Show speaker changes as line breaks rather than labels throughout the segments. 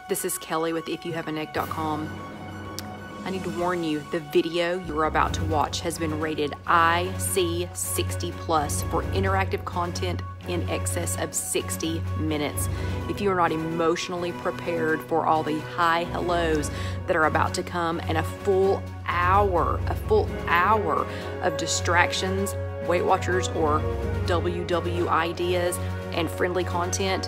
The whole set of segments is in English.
This is Kelly with IfYouHaveAnEgg.com. I need to warn you, the video you are about to watch has been rated IC 60 plus for interactive content in excess of 60 minutes. If you are not emotionally prepared for all the hi hellos that are about to come and a full hour of distractions, Weight Watchers or WW ideas and friendly content,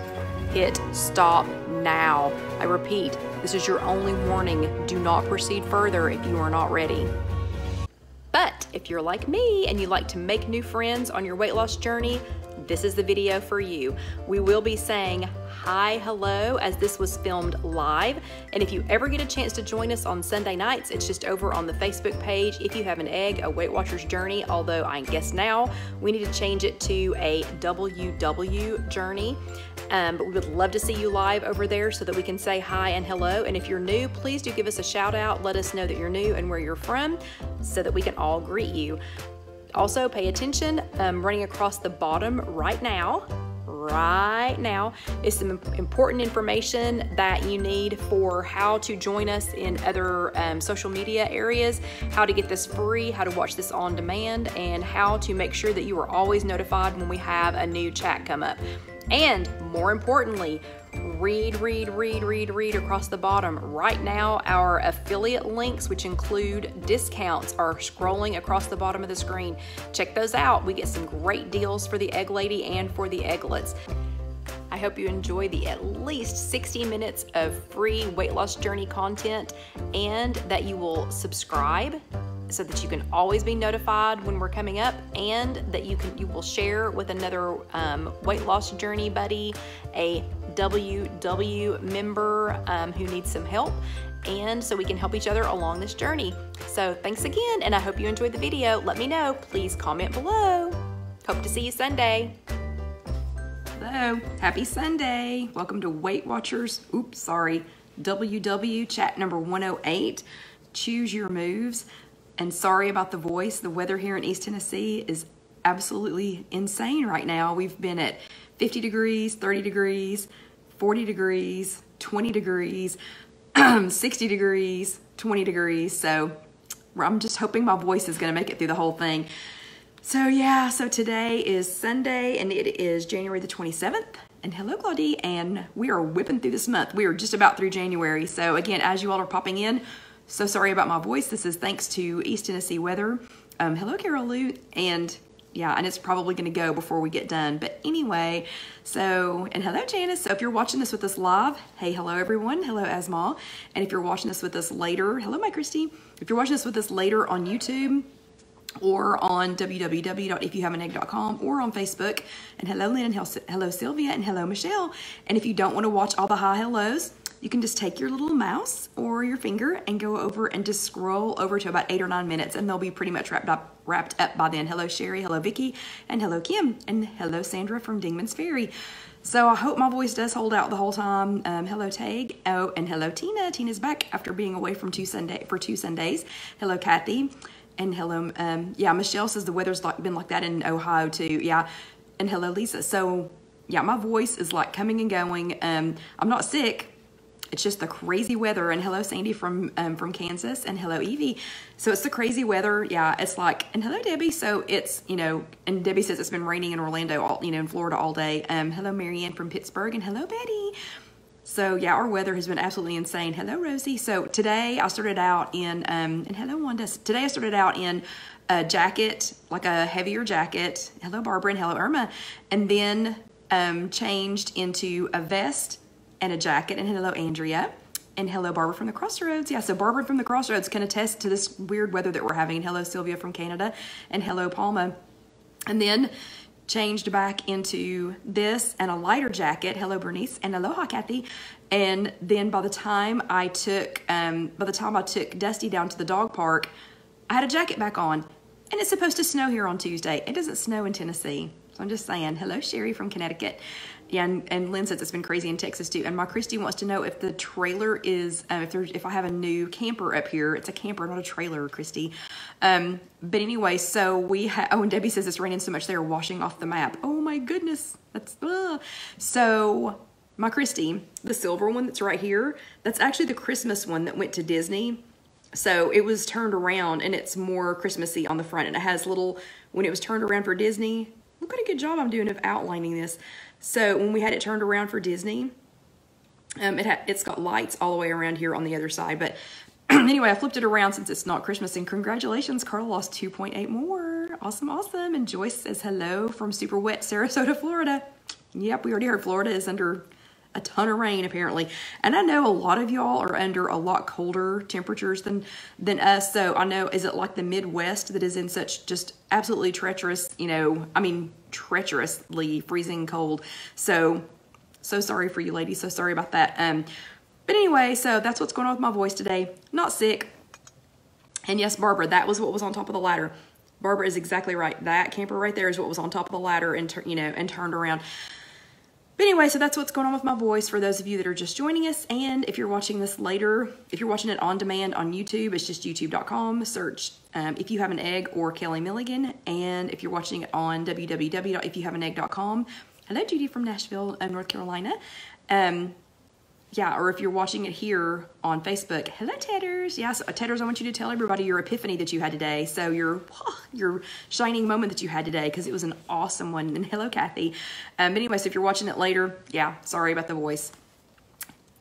hit stop now. I repeat, this is your only warning. Do not proceed further if you are not ready. But if you're like me and you like to make new friends on your weight loss journey, this is the video for you. We will be saying hi, hello, as this was filmed live. And if you ever get a chance to join us on Sunday nights, it's just over on the Facebook page, If You Have an Egg, a Weight Watchers Journey, although I guess now we need to change it to a WW Journey. But we would love to see you live over there so that we can say hi and hello. And if you're new, please do give us a shout out. Let us know that you're new and where you're from so that we can all greet you. Also, pay attention, running across the bottom right now is some important information that you need for how to join us in other social media areas, how to get this free, how to watch this on demand, and how to make sure that you are always notified when we have a new chat come up. And more importantly, read across the bottom. Right now, our affiliate links, which include discounts, are scrolling across the bottom of the screen. Check those out. We get some great deals for the Egg Lady and for the Egglets. I hope you enjoy the at least 60 minutes of free weight loss journey content and that you will subscribe so that you can always be notified when we're coming up, and that you will share with another weight loss journey buddy, a WW member who needs some help, and so we can help each other along this journey. So thanks again, and I hope you enjoyed the video. Let me know. Please comment below. Hope to see you Sunday. Hello, happy Sunday. Welcome to Weight Watchers, WW chat number 108, Choose Your Moves. And sorry about the voice. The weather here in East Tennessee is absolutely insane right now. We've been at 50 degrees, 30 degrees, 40 degrees, 20 degrees, 60 degrees, 20 degrees. So I'm just hoping my voice is going to make it through the whole thing. So yeah, so today is Sunday and it is January the 27th. And hello, Claudie. And we are whipping through this month. We are just about through January. So again, as you all are popping in, so sorry about my voice. This is thanks to East Tennessee weather. Hello, Carol Lou. And yeah, and it's probably going to go before we get done. But anyway, and hello, Janice. So if you're watching this with us live, hey, hello, everyone. Hello, Asma. And if you're watching this with us later, hello, my Christy. If you're watching this with us later on YouTube or on www.ifyouhaveanegg.com or on Facebook, and hello, Lynn, and hello, Sylvia, and hello, Michelle. And if you don't want to watch all the hi hellos, you can just take your little mouse or your finger and go over and just scroll over to about 8 or 9 minutes, and they'll be pretty much wrapped up by then. Hello, Sherry. Hello, Vicky. And hello, Kim. And hello, Sandra from Dingman's Ferry. So I hope my voice does hold out the whole time. Hello, Tag. Oh, and hello, Tina. Tina's back after being away from 2 Sundays. Hello, Kathy. And hello, yeah, Michelle says the weather's been like that in Ohio too. Yeah. And hello, Lisa. So yeah, my voice is like coming and going. I'm not sick. It's just the crazy weather. And hello, Sandy from Kansas, and hello, Evie. So it's the crazy weather. Yeah, it's like, and hello, Debbie. So it's, and Debbie says it's been raining in Orlando, in Florida all day. Hello, Marianne from Pittsburgh, and hello, Betty. So yeah, our weather has been absolutely insane. Hello, Rosie. So today I started out in, and hello, Wanda. Today I started out in a jacket, like a heavier jacket. Hello, Barbara, and hello, Irma. And then changed into a vest and a jacket, and hello, Andrea, and hello, Barbara from the Crossroads. Yeah, so Barbara from the Crossroads can attest to this weird weather that we're having, and hello, Sylvia from Canada, and hello, Palma. And then changed back into this and a lighter jacket. Hello, Bernice, and aloha, Kathy. And then by the time I took Dusty down to the dog park, I had a jacket back on, and it's supposed to snow here on Tuesday. It doesn't snow in Tennessee. So I'm just saying, hello, Sherry from Connecticut. Yeah, and Lynn says it's been crazy in Texas too. And my Christy wants to know if the trailer is, if I have a new camper up here. It's a camper, not a trailer, Christy. But anyway, so we oh, and Debbie says it's raining so much they're washing off the map. Oh my goodness, that's, so my Christy, the silver one that's right here, that's actually the Christmas one that went to Disney. So it was turned around and it's more Christmassy on the front, and it has little, when it was turned around for Disney, look what a good job I'm doing of outlining this. So when we had it turned around for Disney, it's got lights all the way around here on the other side. But anyway, I flipped it around since it's not Christmas, and congratulations, Carla lost 2.8 more. Awesome, awesome. And Joyce says hello from super wet Sarasota, Florida. Yep, we already heard Florida is under a ton of rain apparently, and I know a lot of y'all are under a lot colder temperatures than us. So I know, is it like the Midwest that is in such just absolutely treacherous, you know, I mean treacherously freezing cold. So sorry for you ladies, so sorry about that. But anyway, so that's what's going on with my voice today. Not sick. And yes, Barbara, that was what was on top of the ladder. Barbara is exactly right. That camper right there is what was on top of the ladder and and turned around. But anyway, so that's what's going on with my voice for those of you that are just joining us. And if you're watching this later, if you're watching it on demand on YouTube, it's just youtube.com. Search If You Have an Egg or Kelly Milligan. And if you're watching it on www.ifyouhaveanegg.com. Hello, Judy from Nashville, North Carolina. Yeah, or if you're watching it here on Facebook, hello, Tedders. Yes, Tedders, I want you to tell everybody your epiphany that you had today. So your shining moment that you had today, because it was an awesome one. And hello, Kathy. Anyway, so if you're watching it later, yeah, sorry about the voice.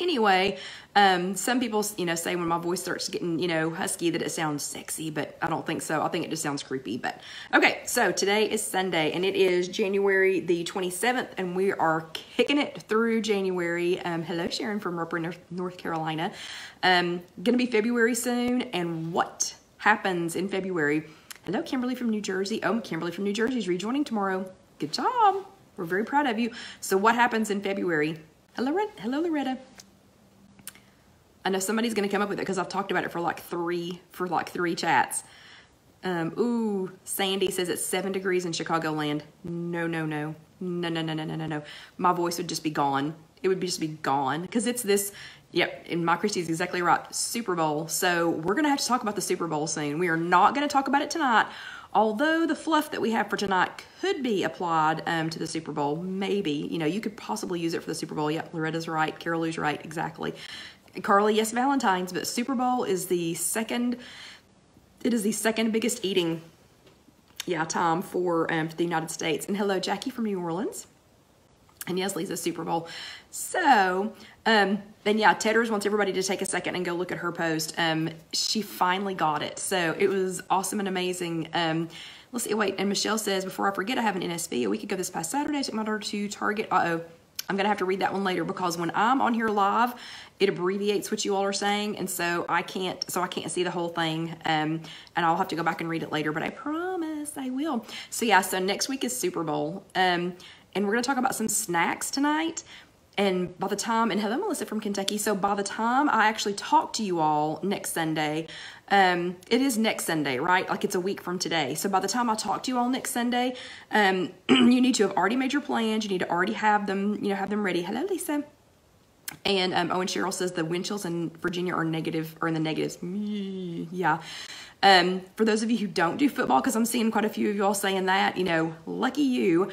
Anyway, some people, say when my voice starts getting, husky that it sounds sexy, but I don't think so. I think it just sounds creepy. But okay, so today is Sunday and it is January the 27th and we are kicking it through January. Hello, Sharon from Roper, North Carolina. Gonna be February soon, and what happens in February? Hello, Kimberly from New Jersey. Oh, Kimberly from New Jersey is rejoining tomorrow. Good job. We're very proud of you. So what happens in February? Hello, Loretta. I know somebody's going to come up with it because I've talked about it for like three chats. Ooh, Sandy says it's 7 degrees in Chicagoland. No. My voice would just be gone. It would just be gone because it's this, yep, and my Christy's exactly right, Super Bowl. So we're going to have to talk about the Super Bowl soon. We are not going to talk about it tonight, although the fluff that we have for tonight could be applied to the Super Bowl. Maybe, you could possibly use it for the Super Bowl. Yep, Loretta's right. Carol Lou's right. Exactly. Carly, yes, Valentine's, but Super Bowl is the second biggest eating, time for the United States. And hello, Jackie from New Orleans. And yes, Lisa, Super Bowl. So, then yeah, Tedders wants everybody to take a second and go look at her post. She finally got it. So it was awesome and amazing. Let's see, wait, and Michelle says, before I forget, I have an NSV. A week ago this past Saturday, I took my daughter to Target. I'm going to have to read that one later because when I'm on here live, it abbreviates what you all are saying. And so I can't see the whole thing. And I'll have to go back and read it later, but I promise I will. So yeah, so next week is Super Bowl. And we're going to talk about some snacks tonight. And by the time, and hello, Melissa from Kentucky. So by the time I actually talk to you all next Sunday, it is next Sunday, right? Like it's a week from today. So by the time I talk to you all next Sunday, you need to have already made your plans. You need to already have them, have them ready. Hello, Lisa. And Owen Cheryl says the wind chills in Virginia are negative, or in the negatives. Yeah. For those of you who don't do football, because I'm seeing quite a few of y'all saying that, lucky you.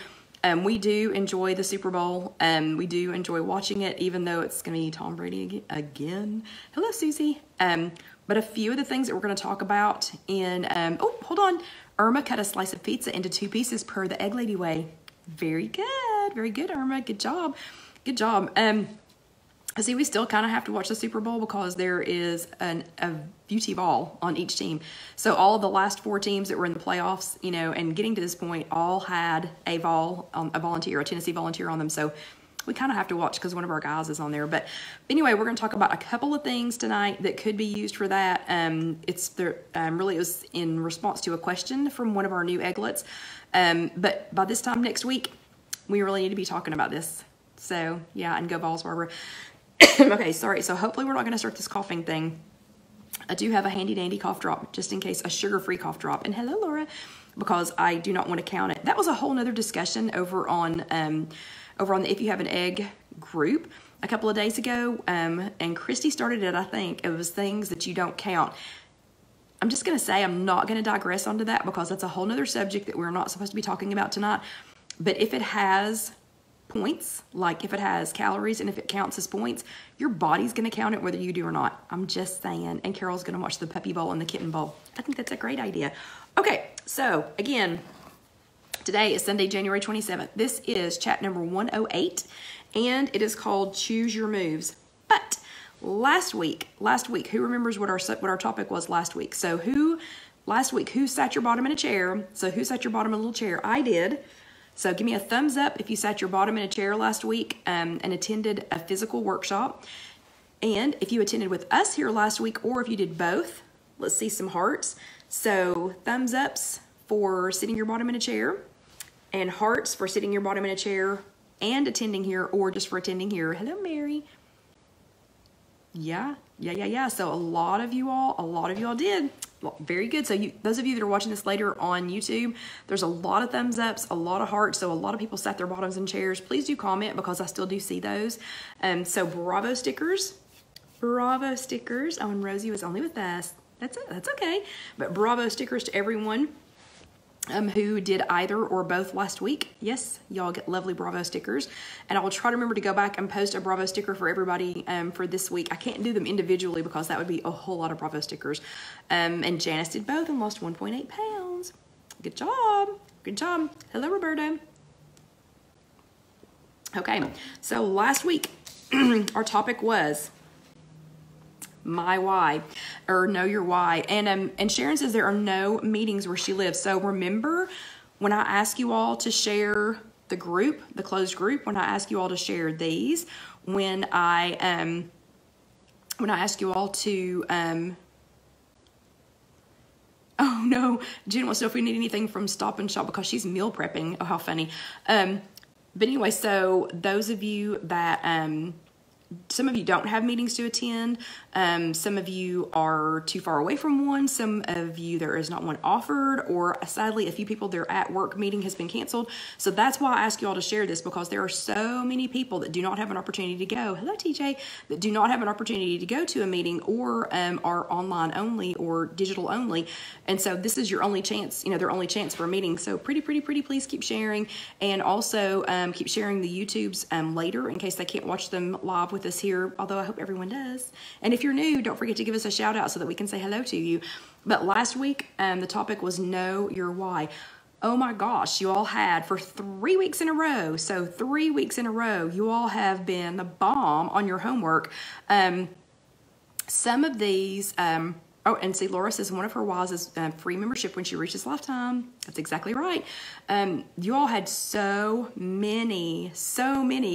We do enjoy the Super Bowl. We do enjoy watching it, even though it's going to be Tom Brady again. Hello, Susie. But a few of the things that we're going to talk about in, oh, hold on. Irma cut a slice of pizza into 2 pieces per the Egg Lady way. Very good, Irma. Good job. See, we still kind of have to watch the Super Bowl because there is a beauty ball on each team. So all of the last 4 teams that were in the playoffs, and getting to this point, all had a Tennessee volunteer on them. So we kind of have to watch because one of our guys is on there. But anyway, we're going to talk about a couple of things tonight that could be used for that. Really it was in response to a question from one of our new egglets. But by this time next week, we really need to be talking about this. So yeah, and go Vols, Barbara. Okay, sorry. So hopefully we're not going to start this coughing thing. I do have a handy dandy cough drop just in case, a sugar-free cough drop. And hello, Laura, because I do not want to count it. That was a whole nother discussion over on the If You Have an Egg group a couple of days ago. And Christy started it, I think. It was things that you don't count. I'm just going to say I'm not going to digress onto that because that's a whole nother subject that we're not supposed to be talking about tonight. But if it has points, like if it has calories and if it counts as points, your body's gonna count it whether you do or not. I'm just saying. And Carol's gonna watch the puppy bowl and the kitten bowl. I think that's a great idea. Okay, so again, today is Sunday, January 27th. This is chat number 108, and it is called Choose Your Moves. But last week, who remembers what our topic was last week? So who sat your bottom in a chair? So who sat your bottom in a little chair? I did. So give me a thumbs up if you sat your bottom in a chair last week and attended a physical workshop. And if you attended with us here last week, or if you did both, let's see some hearts. So thumbs ups for sitting your bottom in a chair, and hearts for sitting your bottom in a chair and attending here, or just for attending here. Hello, Mary. Yeah. So a lot of you all did. Well, very good. So those of you that are watching this later on YouTube, there's a lot of thumbs ups, a lot of hearts. So a lot of people sat their bottoms in chairs. Please do comment, because I still do see those. So bravo stickers. Bravo stickers. Oh, and Rosie was only with us. That's okay. But bravo stickers to everyone who did either or both last week. Yes, y'all get lovely bravo stickers. And I will try to remember to go back and post a bravo sticker for everybody for this week. I can't do them individually because that would be a whole lot of bravo stickers. And Janice did both and lost 1.8 pounds. Good job. Good job. Hello, Roberta. Okay, so last week our topic was my why, or know your why. And Sharon says there are no meetings where she lives. So remember when I ask you all to share the group, the closed group, when I ask you all to share these, when I ask you all to oh no, Jen wants to know if we need anything from Stop and Shop because she's meal prepping. Oh, how funny. But anyway, so those of you that some of you don't have meetings to attend. Some of you are too far away from one. Some of you, there is not one offered, or sadly, a few people, their at work meeting has been canceled. So that's why I ask you all to share this, because there are so many people that do not have an opportunity to go. Hello, TJ, that do not have an opportunity to go to a meeting, or are online only or digital only. And so this is your only chance, their only chance for a meeting. So pretty, please keep sharing. And also keep sharing the YouTubes later in case they can't watch them live with us here, although I hope everyone does. And if you're new, don't forget to give us a shout out so that we can say hello to you. But last week, the topic was know your why. Oh my gosh, you all had for 3 weeks in a row. So 3 weeks in a row, you all have been the bomb on your homework. Some of these, oh, and see, Laura says one of her whys is free membership when she reaches lifetime. That's exactly right. You all had so many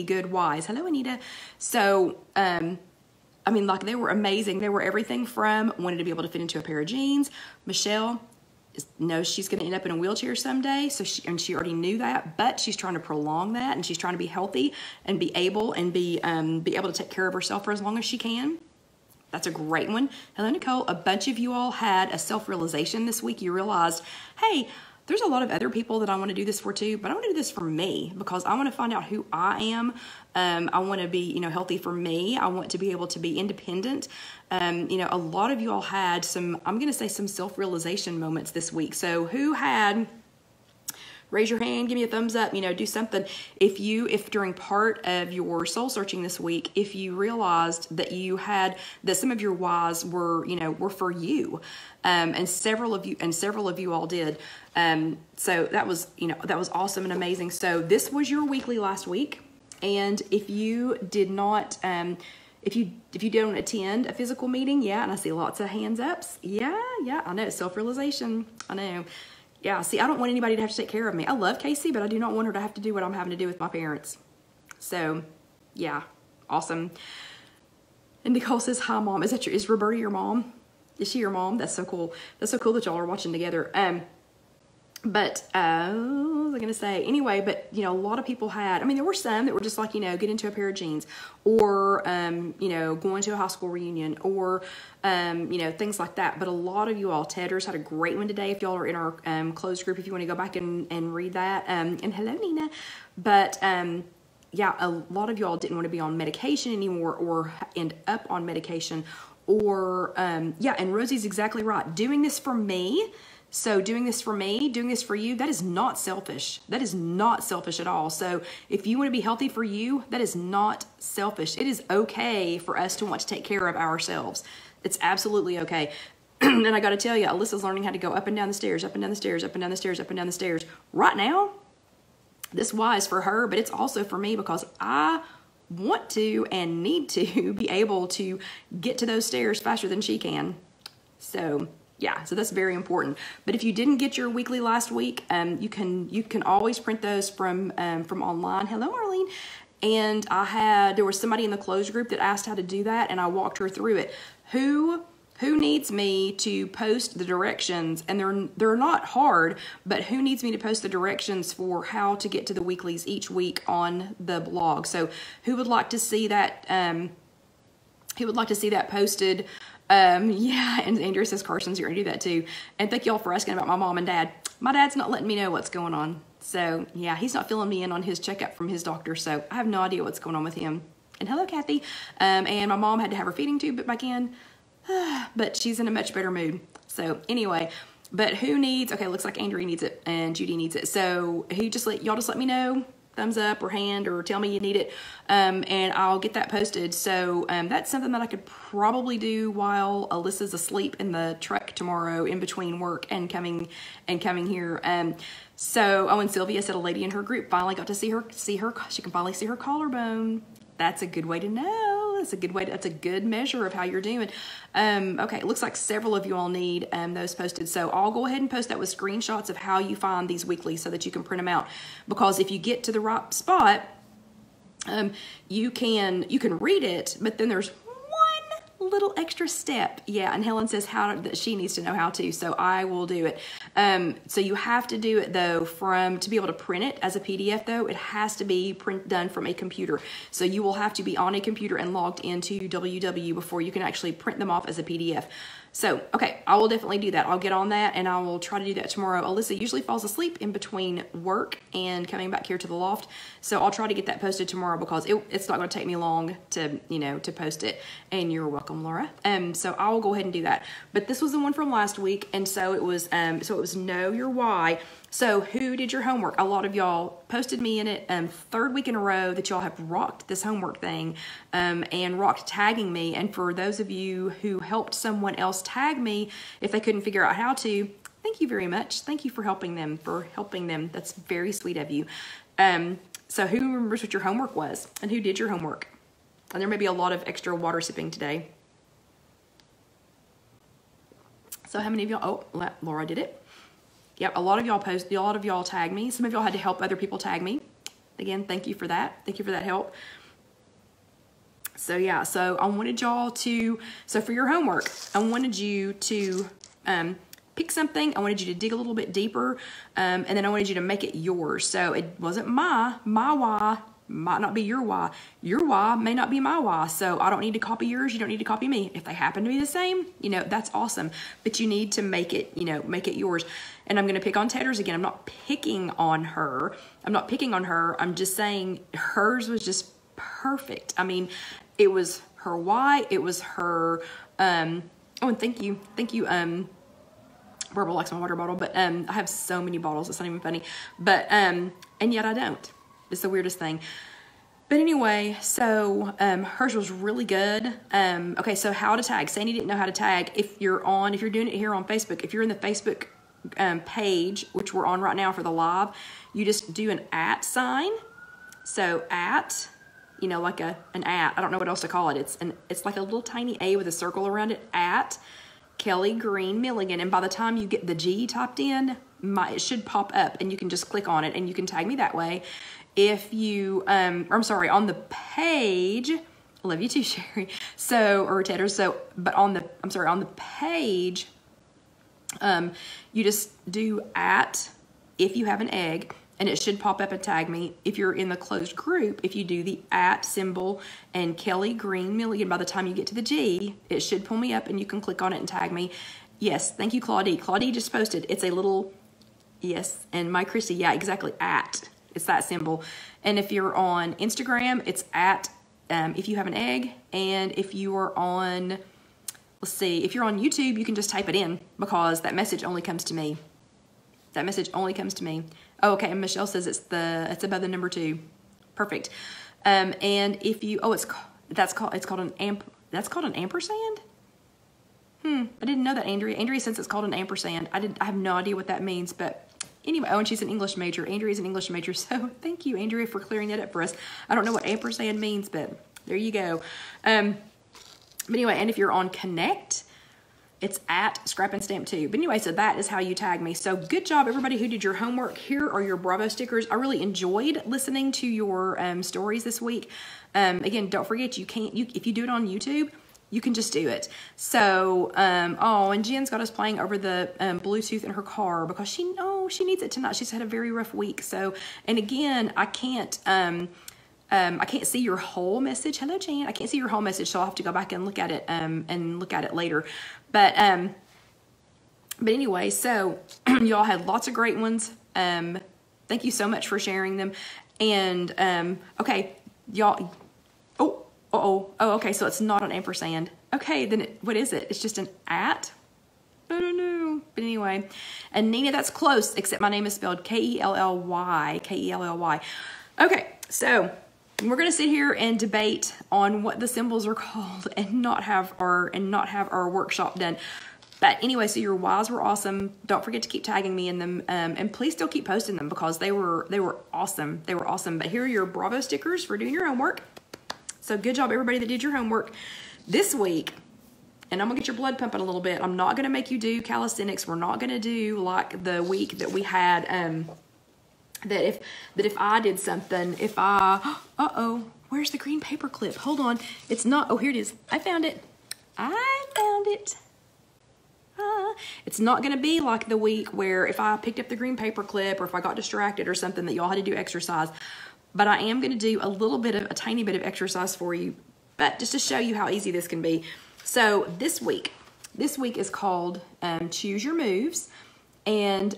good whys. Hello, Anita. So, I mean, like, they were amazing. They were everything from wanted to be able to fit into a pair of jeans. Michelle knows she's going to end up in a wheelchair someday, so she already knew that, but she's trying to prolong that, and she's trying to be healthy and be able to take care of herself for as long as she can. That's a great one. Hello, Nicole. A bunch of you all had a self-realization this week. You realized, hey, there's a lot of other people that I want to do this for too, but I want to do this for me because I want to find out who I am. I want to be, healthy for me. I want to be able to be independent. A lot of you all had some, I'm going to say some self-realization moments this week. So who had, raise your hand, give me a thumbs up, do something. If during part of your soul searching this week, if you realized that that some of your whys were for you, and several of you all did. So that was awesome and amazing. So this was your weekly last week. And if you did not, if you don't attend a physical meeting, and I see lots of hands ups. Yeah, I know, self-realization, I know. Yeah, see, I don't want anybody to have to take care of me. I love Casey, but I do not want her to have to do what I'm having to do with my parents. So, yeah, awesome. And Nicole says, hi, Mom. Is Roberta your mom? Is she your mom? That's so cool. That's so cool that y'all are watching together. But what was I going to say? Anyway, but, a lot of people had, there were some that were just like, get into a pair of jeans, or, going to a high school reunion, or, things like that. But a lot of you all, Tedders had a great one today. If y'all are in our closed group, if you want to go back and read that. And hello, Nina. But, yeah, a lot of y'all didn't want to be on medication anymore, or end up on medication, or, and Rosie's exactly right. Doing this for me, So doing this for me, doing this for you, that is not selfish. That is not selfish at all. So if you want to be healthy for you, that is not selfish. It is okay for us to want to take care of ourselves. It's absolutely okay. And I got to tell you, Alyssa's learning how to go up and down the stairs, up and down the stairs, up and down the stairs, up and down the stairs. Right now, this is for her, but it's also for me because I want to and need to be able to get to those stairs faster than she can. So yeah, so that's very important. But if you didn't get your weekly last week, you can always print those from online. Hello, Marlene. And there was somebody in the closed group that asked how to do that, and I walked her through it. Who needs me to post the directions? And they're not hard, but who needs me to post the directions for how to get to the weeklies each week on the blog? So who would like to see that? Who would like to see that posted? Yeah, and Andrea says Carson's going to do that too. And thank y'all for asking about my mom and dad. My dad's not letting me know what's going on. So yeah, he's not filling me in on his checkup from his doctor. So I have no idea what's going on with him. And hello, Kathy. And my mom had to have her feeding tube put back in, but she's in a much better mood. So anyway, but who needs, okay, looks like Andrea needs it and Judy needs it. So y'all just let me know, thumbs up or hand, or tell me you need it, and I'll get that posted. So that's something that I could probably do while Alyssa's asleep in the truck tomorrow in between work and coming here. And Sylvia said a lady in her group finally got to see her, she can finally see her collarbone. That's a good way to know. That's a good measure of how you're doing. Okay, it looks like several of you all need those posted. So I'll go ahead and post that with screenshots of how you find these weekly so that you can print them out. Because if you get to the right spot, you can read it, but then there's one little extra step. Yeah, and Helen says that she needs to know how to, so I will do it. So you have to do it though to be able to print it as a PDF though, it has to be done from a computer. So you will have to be on a computer and logged into WW before you can actually print them off as a PDF. So, okay, I will definitely do that. I'll get on that and I will try to do that tomorrow. Alyssa usually falls asleep in between work and coming back here to the loft. So I'll try to get that posted tomorrow because it's not going to take me long to post it. And you're welcome, Laura. So I will go ahead and do that. But this was the one from last week, and so it was Know Your Why. So who did your homework? A lot of y'all posted me in it, third week in a row that y'all have rocked this homework thing, and rocked tagging me. And for those of you who helped someone else tag me, if they couldn't figure out how to, thank you very much. Thank you for helping them, That's very sweet of you. So who remembers what your homework was and who did your homework? And there may be a lot of extra water sipping today. So how many of y'all, oh, Laura did it. Yep, a lot of y'all tagged me. Some of y'all had to help other people tag me. Again, thank you for that. Thank you for that help. So yeah, so I wanted y'all to, so for your homework, I wanted you to pick something. I wanted you to dig a little bit deeper, and then I wanted you to make it yours. So it wasn't my why might not be your why. Your why may not be my why. So I don't need to copy yours. You don't need to copy me. If they happen to be the same, that's awesome. But you need to make it yours. And I'm going to pick on Tedder's again. I'm not picking on her. I'm just saying hers was just perfect. I mean, it was her why. It was her, oh, and thank you. Barbara likes my water bottle, but I have so many bottles. It's not even funny. But, and yet I don't. It's the weirdest thing. But anyway, so hers was really good. Okay, so how to tag. Sandy didn't know how to tag. If you're doing it here on Facebook, if you're in the Facebook page, which we're on right now for the live, you just do an @ sign. So @ like an @ I don't know what else to call it. It's like a little tiny A with a circle around it, @ Kelly Green Milligan. And by the time you get the G typed in, it should pop up and you can just click on it and you can tag me that way. If you, I'm sorry, on the page, I love you too, Sherry. So, or Tedder. So, but on the page, you just do @ if you have an egg, and it should pop up and tag me. If you're in the closed group, if you do the @ symbol and Kelly Green Milligan, by the time you get to the G, it should pull me up and you can click on it and tag me. Yes, thank you, Claudie. Claudie just posted. It's a little, yes, and my Christy, yeah, exactly, @ it's that symbol. And if you're on Instagram, it's @ if you have an egg. And if you are on let's see, if you're on YouTube, you can just type it in because that message only comes to me. That message only comes to me. Oh, okay, and Michelle says it's above the number 2. Perfect. And if you, it's called an ampersand? I didn't know that, Andrea. Andrea says it's called an ampersand. I have no idea what that means, but anyway, and she's an English major. Andrea's an English major, so thank you, Andrea, for clearing that up for us. I don't know what ampersand means, but there you go. But anyway, and if you're on Connect, it's at Scrap and Stamp 2. But anyway, so that is how you tag me. So good job, everybody who did your homework. Here are your Bravo stickers. I really enjoyed listening to your stories this week. Again, don't forget, if you do it on YouTube, you can just do it. So, and Jen's got us playing over the Bluetooth in her car because she needs it tonight. She's had a very rough week. So, and again, I can't see your whole message. Hello, Jan. I can't see your whole message, so I'll have to go back and look at it later. But anyway, so y'all had lots of great ones. Thank you so much for sharing them. And okay, y'all. Okay, so it's not an ampersand. Okay, then what is it? It's just an at? I don't know. But anyway, and Nina, that's close, except my name is spelled K-E-L-L-Y. K-E-L-L-Y. Okay, so we're gonna sit here and debate on what the symbols are called and not have our workshop done. But anyway, so your Ys were awesome. Don't forget to keep tagging me in them, and please still keep posting them because they were awesome. They were awesome. But here are your Bravo stickers for doing your homework. So good job, everybody that did your homework this week. And I'm gonna get your blood pumping a little bit. I'm not gonna make you do calisthenics. We're not gonna do like the week that we had. That if I did something, where's the green paper clip? Hold on, it's not. Oh, here it is. I found it. It's not gonna be like the week where if I picked up the green paper clip or if I got distracted or something that y'all had to do exercise. But I am going to do a tiny bit of exercise for you, but just to show you how easy this can be. So this week is called Choose Your Moves, and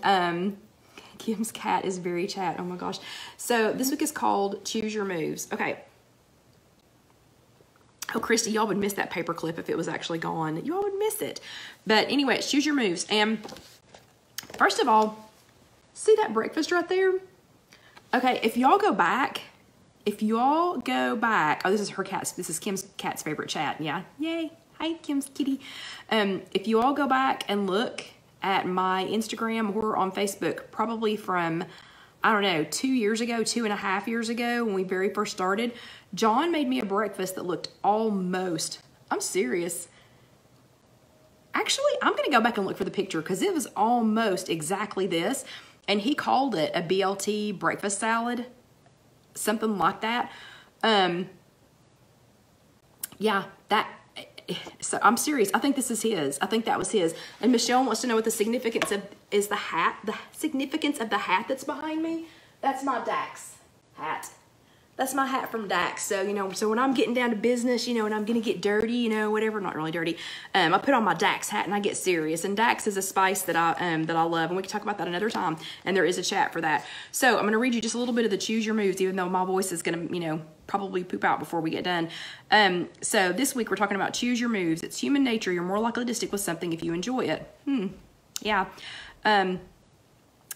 Kim's cat is very chat. Oh my gosh. So this week is called Choose Your Moves. Okay. Oh, Christy, y'all would miss that paper clip if it was actually gone. Y'all would miss it. But anyway, it's Choose Your Moves. And first of all, see that breakfast right there? Okay, if y'all go back, oh, this is Kim's cat's favorite chat. Yeah, yay. Hi, Kim's kitty. If you all go back and look at my Instagram or on Facebook, probably from, I don't know, 2.5 years ago when we very first started, John made me a breakfast that looked almost, I'm serious. Actually, I'm going to go back and look for the picture because it was almost exactly this. And he called it a BLT breakfast salad, something like that. Yeah, so I'm serious. I think this is his. I think that was his. And Michelle wants to know what the significance of the hat that's behind me. That's my Dax hat. That's my hat from Dax. So, so when I'm getting down to business, and I'm going to get dirty, whatever, not really dirty, I put on my Dax hat and I get serious. And Dax is a spice that I love. And we can talk about that another time. And there is a chat for that. So I'm going to read you just a little bit of the Choose Your Moves, even though my voice is going to, probably poop out before we get done. So this week we're talking about Choose Your Moves. It's human nature. You're more likely to stick with something if you enjoy it. Yeah.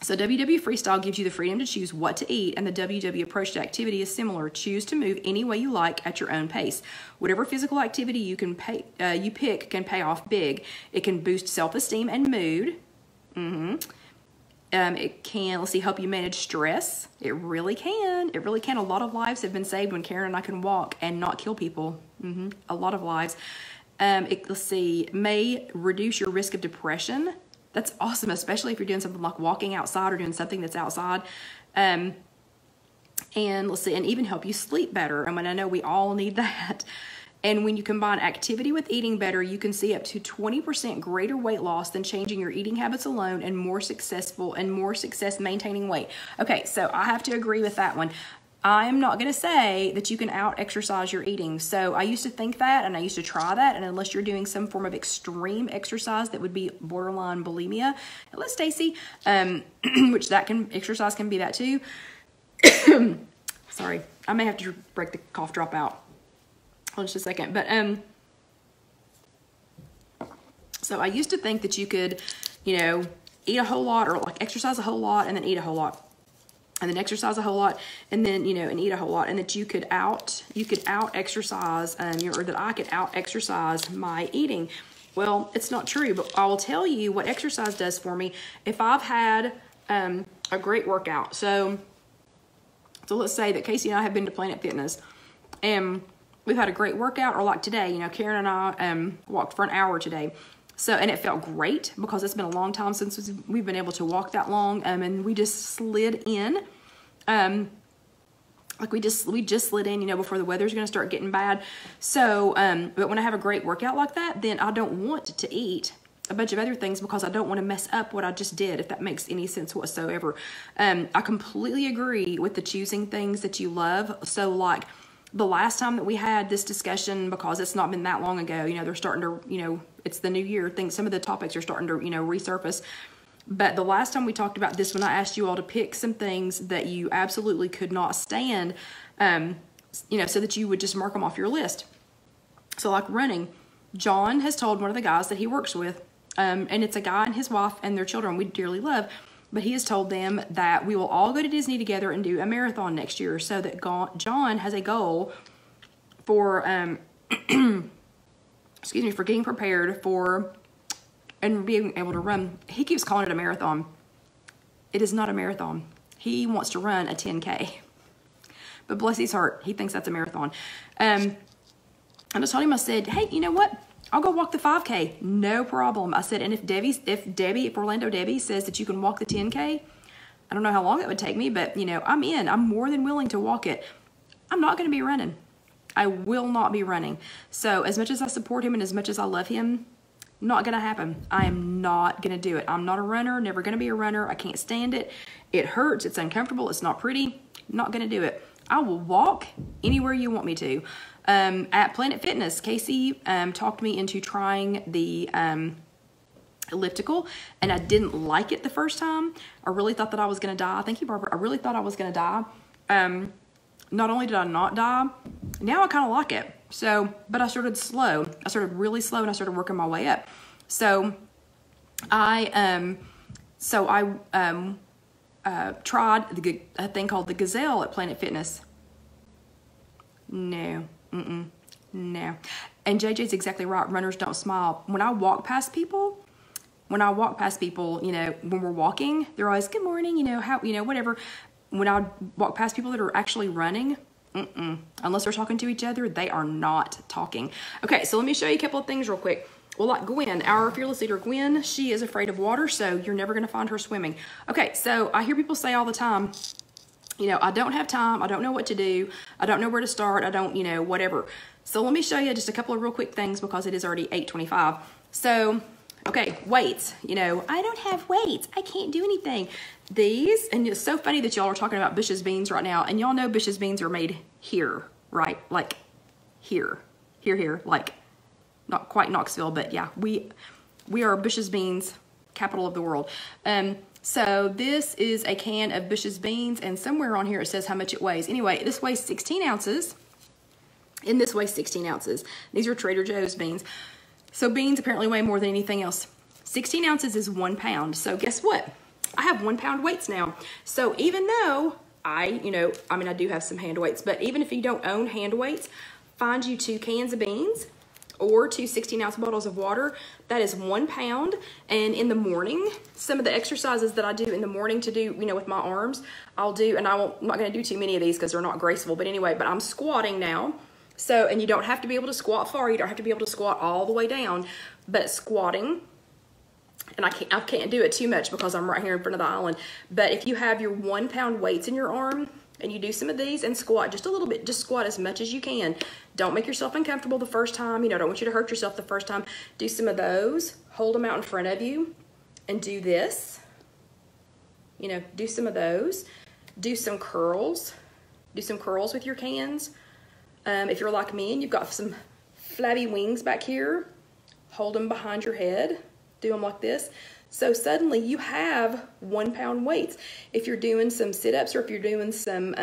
So WW Freestyle gives you the freedom to choose what to eat, and the WW approach to activity is similar. Choose to move any way you like at your own pace. Whatever physical activity you pick can pay off big. It can boost self-esteem and mood. It can, help you manage stress. It really can. It really can. A lot of lives have been saved when Karen and I can walk and not kill people. A lot of lives. May reduce your risk of depression. That's awesome, especially if you're doing something like walking outside or doing something that's outside. And even help you sleep better. And I know we all need that. And when you combine activity with eating better, you can see up to 20% greater weight loss than changing your eating habits alone, and more success maintaining weight. Okay, so I have to agree with that one. I'm not going to say that you can out-exercise your eating. So I used to think that, and I used to try that, and unless you're doing some form of extreme exercise that would be borderline bulimia, hello Stacy, which exercise can be that too. Sorry, I may have to break the cough drop out. Hold just a second, but So I used to think that you could, you know, eat a whole lot, or like exercise a whole lot and then eat a whole lot, and then exercise a whole lot and then, you know, and eat a whole lot, and that you could out exercise, or that I could out exercise my eating. Well, it's not true, but I will tell you what exercise does for me. If I've had a great workout, so let's say that Casey and I have been to Planet Fitness and we've had a great workout, or like today, you know, Karen and I walked for an hour today. So, and it felt great because it's been a long time since we've been able to walk that long, and we just slid in, like we just slid in, you know, before the weather's going to start getting bad. So, but when I have a great workout like that, then I don't want to eat a bunch of other things because I don't want to mess up what I just did, if that makes any sense whatsoever. I completely agree with the choosing things that you love. So like the last time that we had this discussion, because it's not been that long ago, you know, they're starting to, you know, it's the new year, some of the topics are starting to, you know, resurface. But the last time we talked about this, when I asked you all to pick some things that you absolutely could not stand, you know, so that you would just mark them off your list. So like running, John has told one of the guys that he works with, and it's a guy and his wife and their children we dearly love, but he has told them that we will all go to Disney together and do a marathon next year, so that John has a goal for, excuse me, for getting prepared for and being able to run. He keeps calling it a marathon. It is not a marathon. He wants to run a 10K. But bless his heart, he thinks that's a marathon. I just told him, I said, hey, you know what? I'll go walk the 5K. No problem. I said, and if Orlando Debbie says that you can walk the 10K, I don't know how long it would take me, but you know, I'm in. I'm more than willing to walk it. I'm not going to be running. I will not be running. So as much as I support him and as much as I love him, not going to happen. I am not going to do it. I'm not a runner, never going to be a runner. I can't stand it. It hurts. It's uncomfortable. It's not pretty. Not going to do it. I will walk anywhere you want me to. At Planet Fitness, Casey talked me into trying the elliptical, and I didn't like it the first time. I really thought that I was going to die. Thank you, Barbara. I really thought I was going to die. Not only did I not die, now I kind of like it. So, but I started slow. I started really slow, and I started working my way up. So, I tried a thing called the Gazelle at Planet Fitness. No, no. And JJ's exactly right. Runners don't smile. When I walk past people, you know, when we're walking, they're always, good morning, you know, how, you know, whatever. When I walk past people that are actually running, unless they're talking to each other, they are not talking. Okay, so let me show you a couple of things real quick. Well, like Gwen, our fearless leader, Gwen, she is afraid of water, so you're never going to find her swimming. Okay, so I hear people say all the time, you know, I don't have time, I don't know what to do, I don't know where to start, I don't, you know, whatever. So let me show you just a couple of real quick things because it is already 8:25. So, okay, weights. You know, I don't have weights, I can't do anything. These, and it's so funny that y'all are talking about Bush's beans right now, and y'all know Bush's beans are made here, right? Like here, like not quite Knoxville, but yeah, we are Bush's beans, capital of the world. So this is a can of Bush's beans, and somewhere on here it says how much it weighs. Anyway, this weighs 16 ounces, and this weighs 16 ounces. These are Trader Joe's beans. So beans apparently weigh more than anything else. 16 ounces is 1 pound. So guess what? I have 1 pound weights now. So even though I do have some hand weights, but even if you don't own hand weights, find you 2 cans of beans or 2 16-ounce bottles of water. That is 1 pound. And in the morning, some of the exercises that I do in the morning to do, you know, with my arms, I'll do, and I'm not going to do too many of these because they're not graceful, but anyway, but I'm squatting now. So, and you don't have to be able to squat far, you don't have to be able to squat all the way down, but squatting, and I can't do it too much because I'm right here in front of the island, but if you have your 1 pound weights in your arm, and you do some of these and squat just a little bit, just squat as much as you can. Don't make yourself uncomfortable the first time, you know, don't want you to hurt yourself the first time. Do some of those, hold them out in front of you, and do this. You know, do some of those. Do some curls. Do some curls with your cans. If you're like me and you've got some flabby wings back here, hold them behind your head. Do them like this. So suddenly you have 1 pound weights. If you're doing some sit-ups or if you're doing some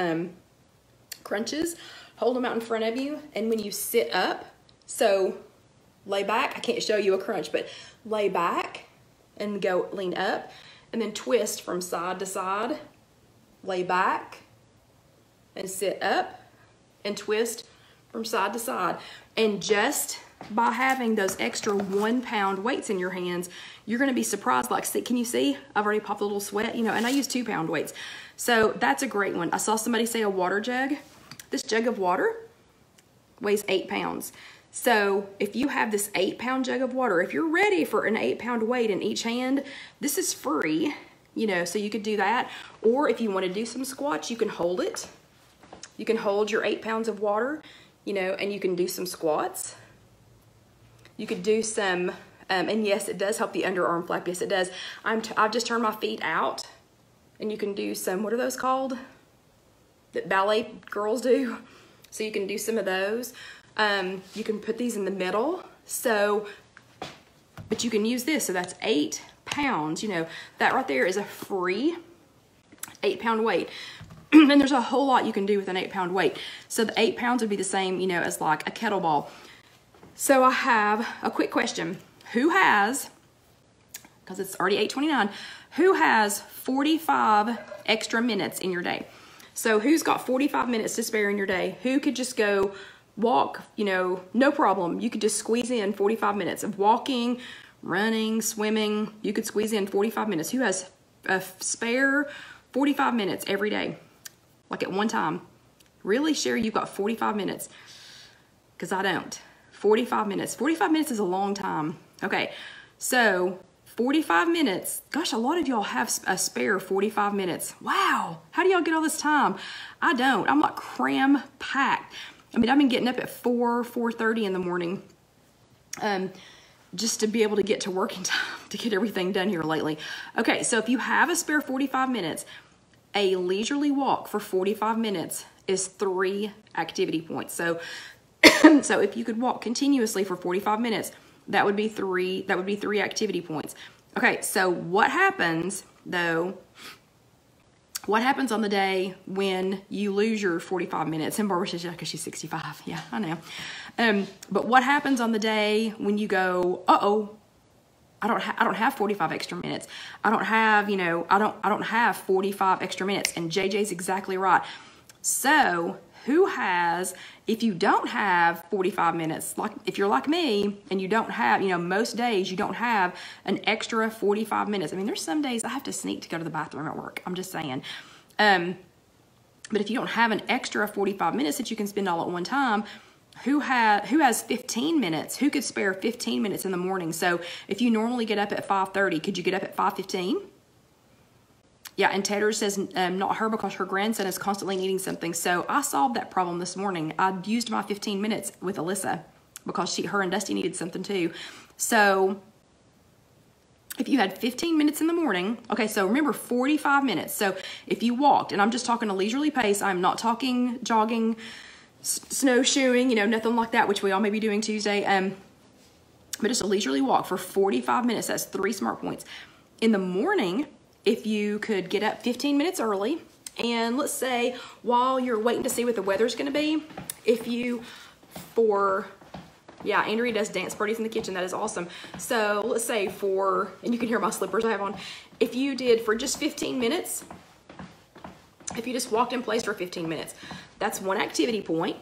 crunches, hold them out in front of you. And when you sit up, so lay back. I can't show you a crunch, but lay back and go lean up, and then twist from side to side, lay back and sit up and twist from side to side. And just by having those extra 1 pound weights in your hands, you're gonna be surprised. Like, see, can you see? I've already popped a little sweat, you know, and I use 2 pound weights. So that's a great one. I saw somebody say a water jug. This jug of water weighs 8 pounds. So if you have this 8 pound jug of water, if you're ready for an 8 pound weight in each hand, this is free, you know, so you could do that. Or if you want to do some squats, you can hold it. You can hold your 8 pounds of water, you know, and you can do some squats. You could do some, and yes, it does help the underarm flap. Yes, it does. I've just turned my feet out, and you can do some, what are those called? That ballet girls do. So you can do some of those. You can put these in the middle. So, but you can use this. So that's 8 pounds. You know, that right there is a free 8 pound weight. And there's a whole lot you can do with an 8 pound weight. So the 8 pounds would be the same, you know, as like a kettlebell. So I have a quick question. Who has, because it's already 8:29, who has 45 extra minutes in your day? So who's got 45 minutes to spare in your day? Who could just go walk, you know, no problem. You could just squeeze in 45 minutes of walking, running, swimming. You could squeeze in 45 minutes. Who has a spare 45 minutes every day? Like at one time. Really, Sherry, you've got 45 minutes. Because I don't. 45 minutes. 45 minutes is a long time. Okay, so 45 minutes. Gosh, a lot of y'all have a spare 45 minutes. Wow, how do y'all get all this time? I don't. I'm like cram packed. I mean, I've been getting up at 4:30 in the morning just to be able to get to work in time to get everything done here lately. Okay, so if you have a spare 45 minutes, a leisurely walk for 45 minutes is 3 activity points. So, so if you could walk continuously for 45 minutes, that would be 3 activity points. Okay, so what happens though? What happens on the day when you lose your 45 minutes? And Barbara says, yeah, because she's 65. Yeah, I know. But what happens on the day when you go, uh-oh, I don't have 45 extra minutes. I don't have, you know, I don't have 45 extra minutes. And JJ's exactly right. So who has, if you don't have 45 minutes, like if you're like me and you don't have, you know, most days you don't have an extra 45 minutes. I mean, there's some days I have to sneak to go to the bathroom at work. I'm just saying. But if you don't have an extra 45 minutes that you can spend all at one time, who has 15 minutes? Who could spare 15 minutes in the morning? So if you normally get up at 5:30, could you get up at 5:15? Yeah, and Tedder says not her because her grandson is constantly needing something. So I solved that problem this morning. I used my 15 minutes with Alyssa because her and Dusty needed something too. So if you had 15 minutes in the morning, okay, so remember 45 minutes. So if you walked, and I'm just talking a leisurely pace, I'm not talking jogging, snowshoeing, you know, nothing like that, which we all may be doing Tuesday. But just a leisurely walk for 45 minutes, that's 3 smart points. In the morning, if you could get up 15 minutes early, and let's say while you're waiting to see what the weather's gonna be, if you, yeah, Andrea does dance parties in the kitchen, that is awesome. So let's say and you can hear my slippers I have on, if you did for just 15 minutes, if you just walked in place for 15 minutes, that's 1 activity point.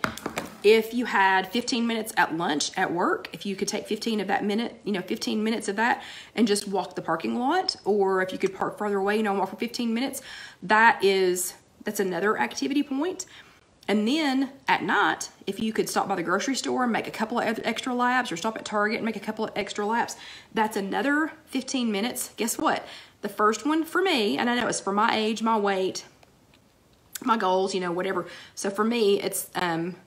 If you had 15 minutes at lunch at work, if you could take 15 of that minute, you know, 15 minutes of that and just walk the parking lot, or if you could park farther away, you know, and walk for 15 minutes, that's another activity point. And then at night, if you could stop by the grocery store and make a couple of extra laps, or stop at Target and make a couple of extra laps, that's another 15 minutes. Guess what? The first one for me, and I know it's for my age, my weight, my goals, you know, whatever. So for me, it's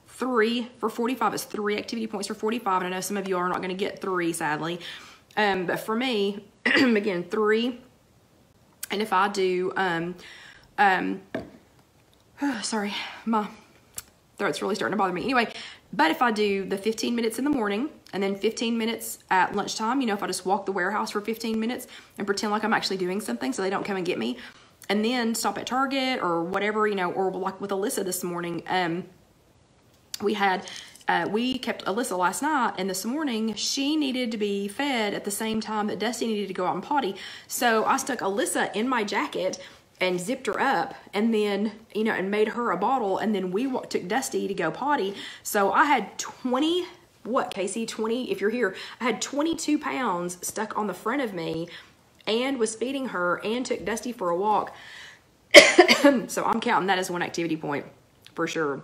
3 for 45. It's 3 activity points for 45. And I know some of you are not going to get 3, sadly. But for me, again, 3. And if I do, sorry, my throat's really starting to bother me. Anyway, but if I do the 15 minutes in the morning and then 15 minutes at lunchtime, you know, if I just walk the warehouse for 15 minutes and pretend like I'm actually doing something so they don't come and get me, and then stop at Target or whatever, you know, or like with Alyssa this morning, we had we kept Alyssa last night, and this morning she needed to be fed at the same time that Dusty needed to go out and potty. So I stuck Alyssa in my jacket and zipped her up, and then, you know, and made her a bottle, and then we took Dusty to go potty. So I had 20, what, Casey, 20, if you're here, I had 22 pounds stuck on the front of me, and was feeding her, and took Dusty for a walk. So I'm counting that as one activity point, for sure.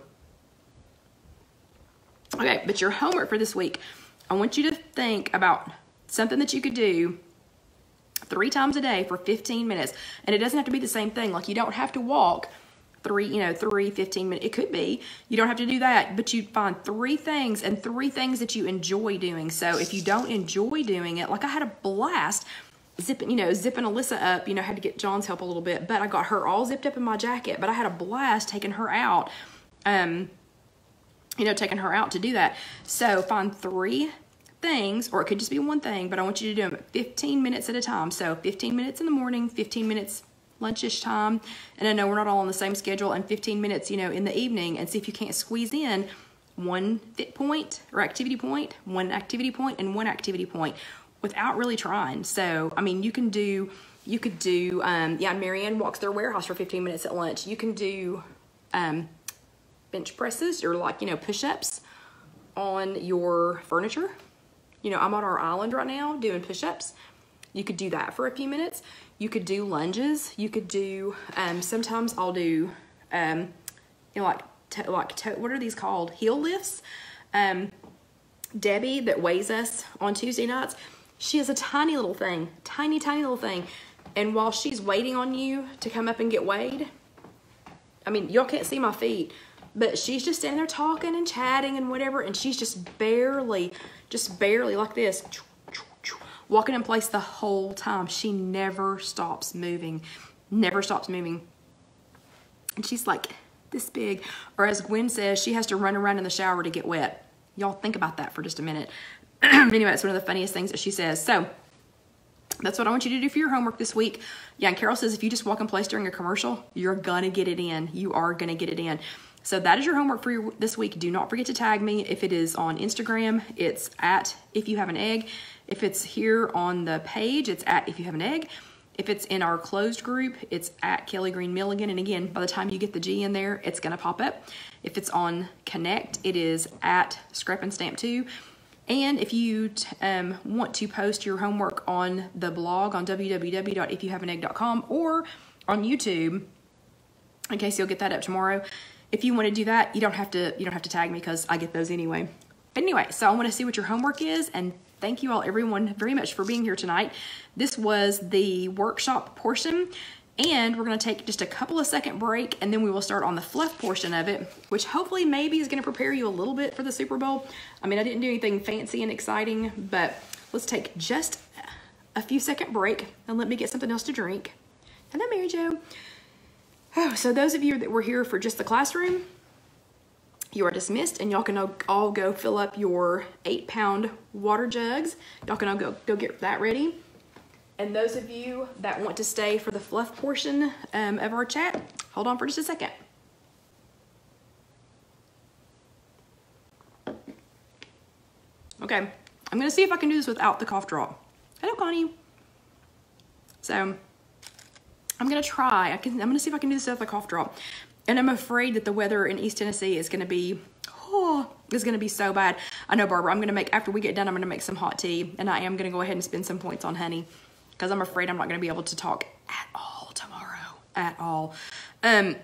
Okay, but your homework for this week, I want you to think about something that you could do 3 times a day for 15 minutes. And it doesn't have to be the same thing. Like, you don't have to walk 15 minutes. It could be. You don't have to do that, but you find 3 things, and 3 things that you enjoy doing. So if you don't enjoy doing it, like I had a blast zipping Alyssa up, had to get John's help a little bit, but I got her all zipped up in my jacket, but I had a blast taking her out, taking her out to do that. So find 3 things, or it could just be 1 thing, but I want you to do them 15 minutes at a time. So 15 minutes in the morning, 15 minutes lunchish time, and I know we're not all on the same schedule, and 15 minutes, in the evening, and see if you can't squeeze in 1 fit point or activity point, 1 activity point, and 1 activity point without really trying. So, I mean, you could do, Marianne walks their warehouse for 15 minutes at lunch. You can do bench presses, or push-ups on your furniture. I'm on our island right now doing push-ups. You could do that for a few minutes. You could do lunges. You could do, sometimes I'll do, what are these called? Heel lifts. Debbie, that weighs us on Tuesday nights, she has a tiny little thing, tiny little thing. And while she's waiting on you to come up and get weighed, I mean, y'all can't see my feet, but she's just standing there talking and chatting and whatever, and she's just barely like this, walking in place the whole time. She never stops moving, And she's like this big, or as Gwen says, she has to run around in the shower to get wet. Y'all think about that for just a minute. Anyway, it's one of the funniest things that she says. So that's what I want you to do for your homework this week. Yeah, and Carol says if you just walk in place during a commercial, you're gonna get it in. You are gonna get it in. So that is your homework for this week. Do not forget to tag me. If it is on Instagram, it's at IfYouHaveAnEgg. If it's here on the page, it's at IfYouHaveAnEgg. If it's in our closed group, it's at Kelly Green Milligan. And again, by the time you get the G in there, it's gonna pop up. If it's on Connect, it is at Scrap and Stamp 2. And if you want to post your homework on the blog on www.ifyouhaveanegg.com or on YouTube, in case you'll get that up tomorrow, if you want to do that, you don't have to tag me, because I get those anyway. But anyway, so I want to see what your homework is, and thank you all, everyone, very much for being here tonight. This was the workshop portion. And we're going to take just a couple of second break, and then we will start on the fluff portion of it, which hopefully maybe is going to prepare you a little bit for the Super Bowl. I mean, I didn't do anything fancy and exciting, but let's take just a few second break and let me get something else to drink. Hello, Mary Jo. Oh, so those of you that were here for just the classroom, you are dismissed, and y'all can all go fill up your 8-pound water jugs. Y'all can all go get that ready. And those of you that want to stay for the fluff portion of our chat, hold on for just a second. Okay, I'm going to see if I can do this without the cough drop. Hello, Connie. So I'm going to try. I'm going to see if I can do this without the cough drop. And I'm afraid that the weather in East Tennessee is going to be, so bad. I know, Barbara, after we get done, I'm going to make some hot tea. And I am going to go ahead and spend some points on honey, because I'm afraid I'm not going to be able to talk at all tomorrow, at all. And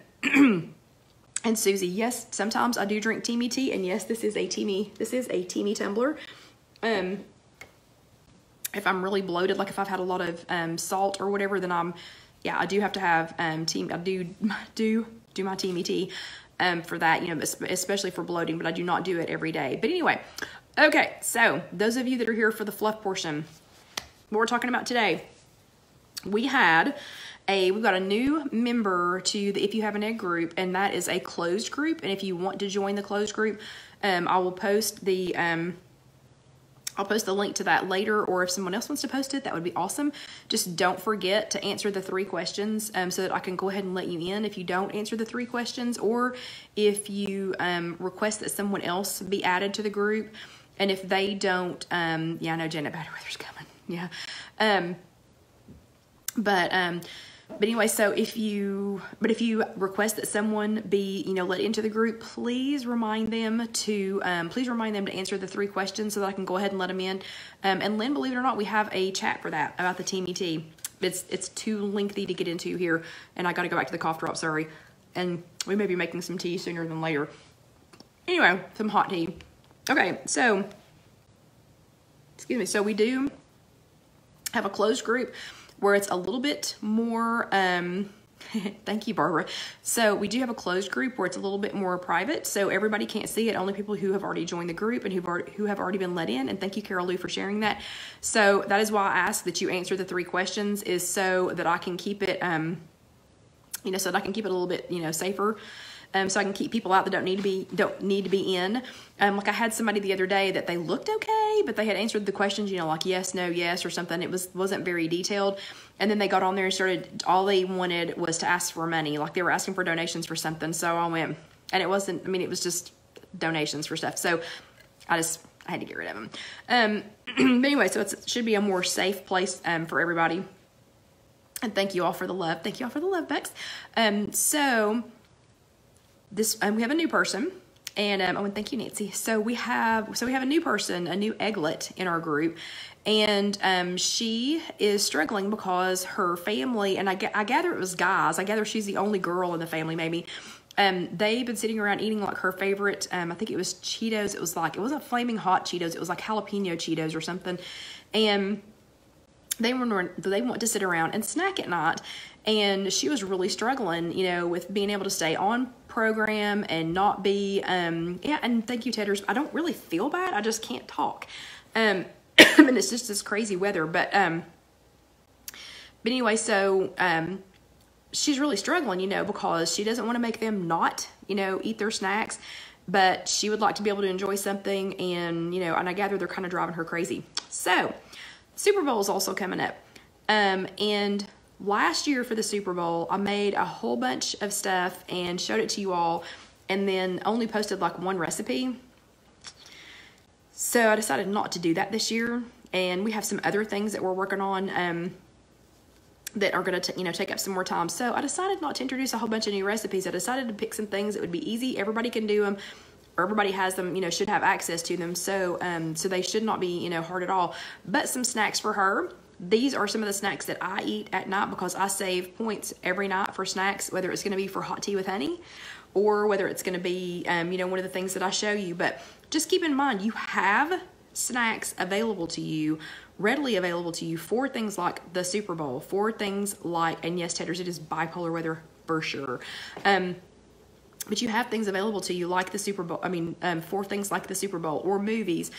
Susie, yes, sometimes I do drink Teamy tea, and yes, this is a Teamy tumbler. If I'm really bloated, like if I've had a lot of salt or whatever, then I do have to have I do my Teamy tea for that, especially for bloating, but I do not do it every day. But anyway, okay, so those of you that are here for the fluff portion, what we're talking about today, we've got a new member to the If You Have an Egg group, and that is a closed group. And if you want to join the closed group, I will post the I'll post the link to that later, or if someone else wants to post it, that would be awesome. Just don't forget to answer the 3 questions so that I can go ahead and let you in if you don't answer the 3 questions, or if you request that someone else be added to the group. And if they don't, yeah, I know Janet Bad Weather's coming. Yeah. But anyway, so if you request that someone be, let into the group, please remind them to answer the 3 questions so that I can go ahead and let them in. And Lynn, believe it or not, we have a chat for that about the Team ET. It's too lengthy to get into here, and I got to go back to the cough drop, sorry. And we may be making some tea sooner than later. Anyway, some hot tea. Okay, so, excuse me, so we do have a closed group where it's a little bit more, thank you, Barbara. So we do have a closed group where it's a little bit more private, so everybody can't see it, only people who have already joined the group and who have already been let in, and thank you, Carol Lou, for sharing that. So that is why I ask that you answer the 3 questions, is so that I can keep it, so that I can keep it a little bit, safer. So I can keep people out that don't need to be in. Like I had somebody the other day that they looked okay, but they had answered the questions, like yes, no, yes, or something. It wasn't very detailed. And then they got on there and started, all they wanted was to ask for money. Like they were asking for donations for something. So I went, and it wasn't, it was just donations for stuff. So I had to get rid of them. But anyway, so it should be a more safe place for everybody. And thank you all for the love. Thank you all for the love, Bex. So we have a new person, and and thank you, Nancy. So we have a new person, a new egglet in our group, and she is struggling because her family, and I gather it was guys. I gather she's the only girl in the family, maybe. They've been sitting around eating like her favorite. I think it was Cheetos. It wasn't flaming hot Cheetos. It was like jalapeno Cheetos or something, and they want to sit around and snack at night. And she was really struggling, with being able to stay on program and not be, yeah, and thank you, Tedders. I don't really feel bad. I just can't talk. And it's just this crazy weather. But anyway, so she's really struggling, because she doesn't want to make them not, eat their snacks, but she would like to be able to enjoy something. And, and I gather they're kind of driving her crazy. So Super Bowl is also coming up. And last year for the Super Bowl, I made a whole bunch of stuff and showed it to you all, and then only posted like 1 recipe. So I decided not to do that this year, and we have some other things that we're working on that are going to take up some more time. So I decided not to introduce a whole bunch of new recipes. I decided to pick some things that would be easy. Everybody can do them. Everybody has them, should have access to them. So so they should not be, hard at all. But some snacks for her. These are some of the snacks that I eat at night, because I save points every night for snacks, whether it's going to be for hot tea with honey, or whether it's going to be, one of the things that I show you. But just keep in mind, you have snacks available to you, readily available to you, for things like the Super Bowl, for things like, and yes, Tedders, it is bipolar weather for sure. But you have things available to you like the Super Bowl, for things like the Super Bowl, or movies,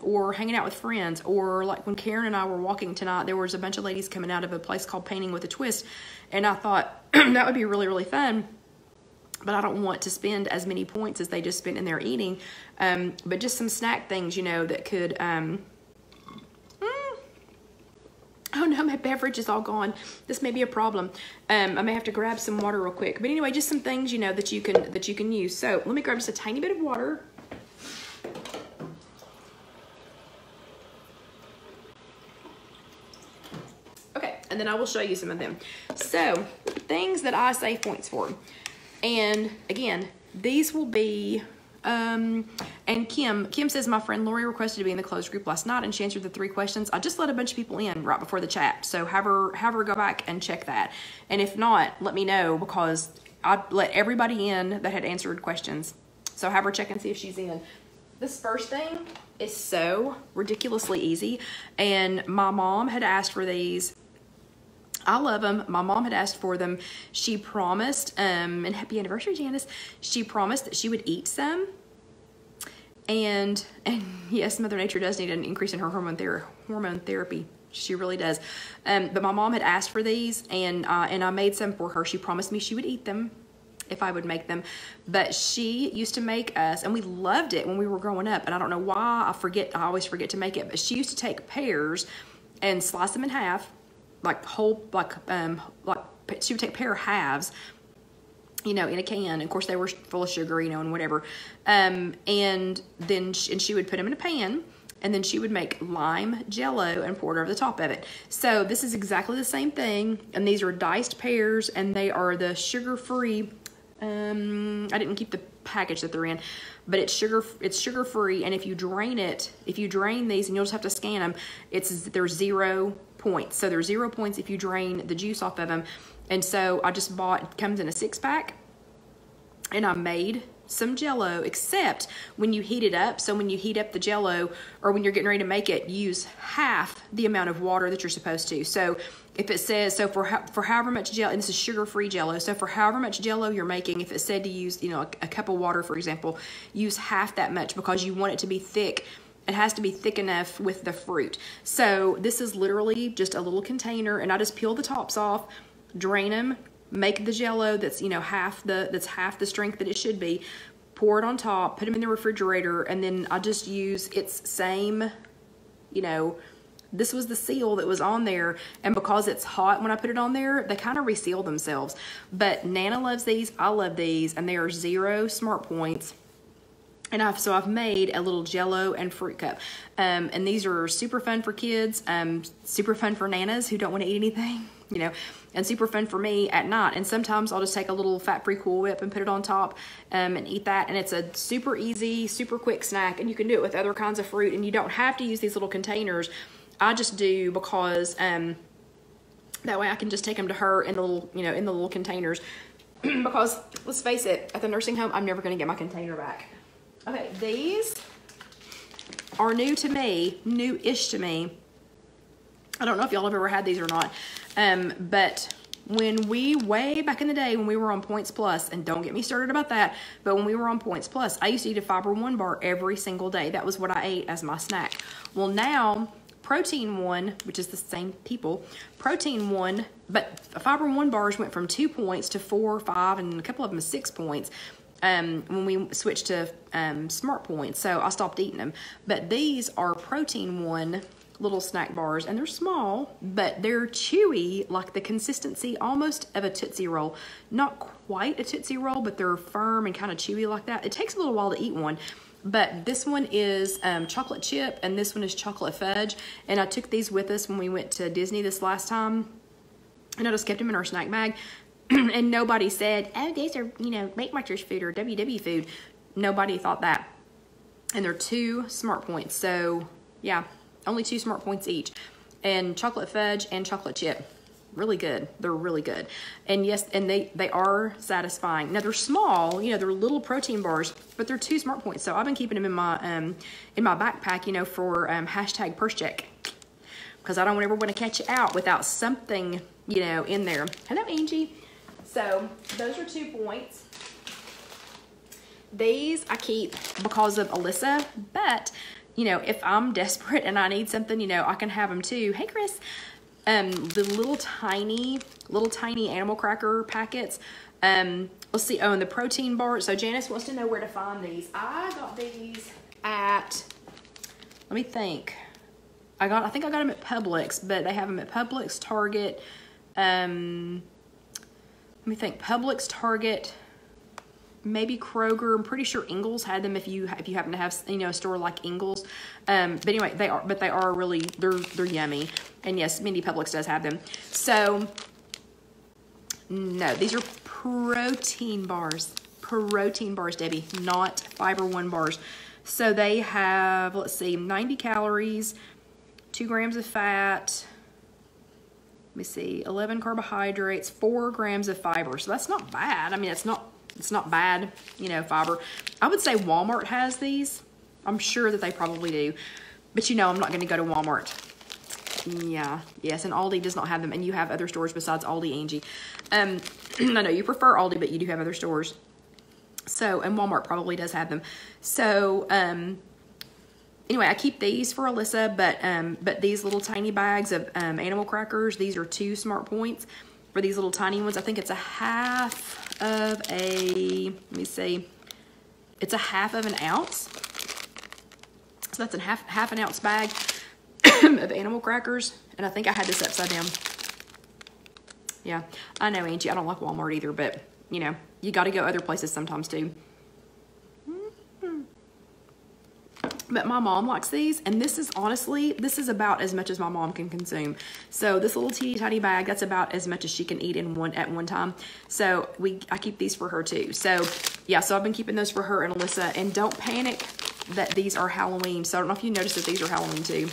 or hanging out with friends, or like when Karen and I were walking tonight, there was a bunch of ladies coming out of a place called Painting with a Twist, and I thought that would be really, really fun, but I don't want to spend as many points as they just spent in there eating, but just some snack things, that could, oh no, my beverage is all gone. This may be a problem. I may have to grab some water real quick. But anyway, just some things, that you can use. So let me grab just a tiny bit of water. Okay, and then I will show you some of them. So things that I save points for. And again, these will be and Kim says, my friend Lori requested to be in the closed group last night, and she answered the 3 questions. I just let a bunch of people in right before the chat, so have her go back and check that. And if not, let me know, because I let everybody in that had answered questions. So have her check and see if she's in. This first thing is so ridiculously easy, and my mom had asked for these. I love them. My mom had asked for them. She promised, and happy anniversary, Janice. She promised that she would eat some. And yes, Mother Nature does need an increase in her hormone therapy. She really does. But my mom had asked for these, and I made some for her. She promised me she would eat them. if I would make them. But she used to make us, and we loved it when we were growing up. And I don't know why I always forget to make it. But she used to take pears and slice them in half, like she would take pear halves, you know, in a can. And of course, they were full of sugar, you know, and whatever. And then she would put them in a pan. And then she would make lime jello and pour it over the top of it. So this is exactly the same thing. And these are diced pears, and they are the sugar-free. I didn't keep the package that they're in, but it's sugar-free. And if you drain these, and you'll just have to scan them, there's 0 points. So there's 0 points if you drain the juice off of them. And so I just bought, it comes in a 6-pack, and I made some jello, except when you heat it up. So when you heat up the jello, or when you're getting ready to make it, use half the amount of water that you're supposed to. So if it says, so for however much jello, and this is sugar-free jello, so for however much jello you're making, if it said to use, you know, a cup of water, for example, use half that much, because you want it to be thick. It has to be thick enough with the fruit. So this is literally just a little container, and I just peel the tops off, drain them, make the jello that's, you know, half the strength that it should be, pour it on top, put them in the refrigerator, and then I just use its same, you know, this was the seal that was on there, and because it's hot when I put it on there, they kind of reseal themselves. But Nana loves these, I love these, and they are 0 smart points. And I've made a little jello and fruit cup. And these are super fun for kids, super fun for nanas who don't want to eat anything, you know, and super fun for me at night. And sometimes I'll just take a little fat-free Cool Whip and put it on top and eat that. And it's a super easy, super quick snack. And you can do it with other kinds of fruit. And you don't have to use these little containers. I just do because that way I can just take them to her in the little, you know, in the little containers. Because let's face it, at the nursing home, I'm never going to get my container back. Okay, these are new to me, new-ish to me. I don't know if y'all have ever had these or not, but when way back in the day when we were on Points Plus, and don't get me started about that, but when we were on Points Plus, I used to eat a Fiber One bar every single day. That was what I ate as my snack. Well, now, Protein One, which is the same people, Protein One, but Fiber One bars went from 2 points to 4, 5, and a couple of them 6 points. When we switched to Smart Points, so I stopped eating them. But these are Protein One little snack bars, and they're small, but they're chewy, like the consistency almost of a Tootsie Roll. Not quite a Tootsie Roll, but they're firm and kind of chewy like that. It takes a little while to eat one, but this one is chocolate chip, and this one is chocolate fudge. And I took these with us when we went to Disney this last time, and I just kept them in our snack bag. And nobody said, oh, these are, you know, Weight Watchers food or WW food. Nobody thought that. And they're 2 Smart Points. So, yeah, only 2 Smart Points each. And chocolate fudge and chocolate chip. Really good. They're really good. And yes, and they are satisfying. Now, they're small, you know, they're little protein bars, but they're 2 Smart Points. So I've been keeping them in my backpack, you know, for hashtag purse check. Because I don't ever want to catch it out without something, you know, in there. Hello, Angie. So those are 2 points. These I keep because of Alyssa, but you know, if I'm desperate and I need something, you know, I can have them too. Hey, Chris. The little tiny animal cracker packets. Let's see. Oh, and the protein bar. So Janice wants to know where to find these. I got these at, let me think. I think I got them at Publix, but they have them at Publix, Target, let me think. Publix, Target, maybe Kroger. I'm pretty sure Ingles had them if you happen to have, you know, a store like Ingles. But anyway, they are really, they're yummy. And yes, Mindy, Publix does have them. So no, these are protein bars. Protein bars, Debbie, not Fiber One bars. So they have, let's see, 90 calories, 2 grams of fat. Let me see, 11 carbohydrates, 4 grams of fiber. So that's not bad. I mean, it's not bad, you know, fiber. I would say Walmart has these. I'm sure that they probably do. But you know, I'm not going to go to Walmart. Yeah, yes, and Aldi does not have them. And you have other stores besides Aldi, Angie. I know you prefer Aldi, but you do have other stores. So, and Walmart probably does have them. So, anyway, I keep these for Alyssa, but these little tiny bags of animal crackers, these are 2 Smart Points for these little tiny ones. I think it's a half of a, let me see, it's a half of an ounce. So that's a half an ounce bag of animal crackers. And I think I had this upside down. Yeah, I know, Angie, I don't like Walmart either, but you know, you got to go other places sometimes too. But my mom likes these, and this is honestly, this is about as much as my mom can consume. So this little teeny tiny bag, that's about as much as she can eat at one time. So I keep these for her too. So yeah, so I've been keeping those for her and Alyssa. And don't panic that these are Halloween. So I don't know if you noticed that these are Halloween too.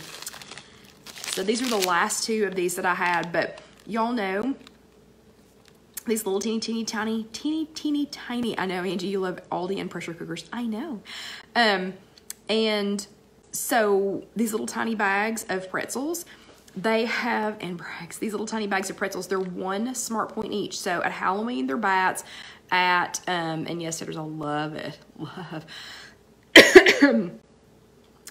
So these are the last two of these that I had, but y'all know these little teeny tiny. I know, Angie, you love Aldi and pressure cookers. I know. And so these little tiny bags of pretzels, they have, and Brags, these little tiny bags of pretzels, they're 1 Smart Point each. So at Halloween, they're bats. At, and yes, I love it. Love.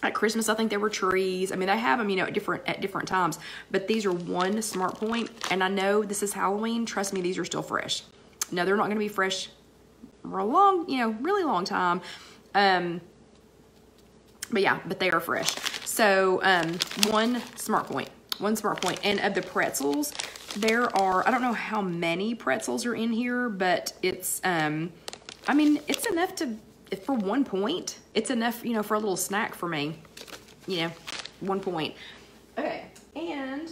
At Christmas, I think they were trees. I mean, they have them, you know, at different times. But these are 1 Smart Point. And I know this is Halloween. Trust me, these are still fresh. No, they're not going to be fresh for a long, you know, really long time. But yeah, but they are fresh. So 1 Smart Point. 1 Smart Point. And of the pretzels, there are, I don't know how many pretzels are in here, but it's, I mean, it's enough to, for 1 point, it's enough, you know, for a little snack for me. You know, 1 point. Okay, and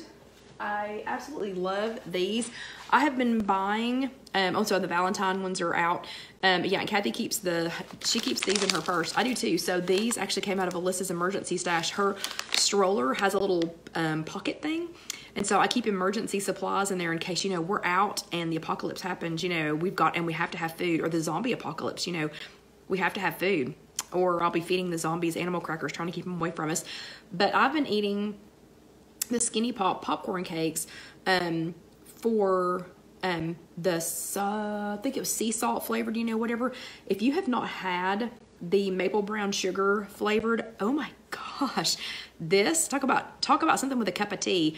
I absolutely love these. I have been buying, also the Valentine ones are out. Yeah, and Kathy keeps she keeps these in her purse. I do too. So these actually came out of Alyssa's emergency stash. Her stroller has a little pocket thing. And so I keep emergency supplies in there in case, you know, we're out and the apocalypse happens, you know, and we have to have food, or the zombie apocalypse, you know, we have to have food, or I'll be feeding the zombies animal crackers, trying to keep them away from us. But I've been eating the Skinny Pop popcorn cakes for I think it was sea salt flavored, you know, whatever. If you have not had the maple brown sugar flavored, oh my gosh, this, talk about something with a cup of tea.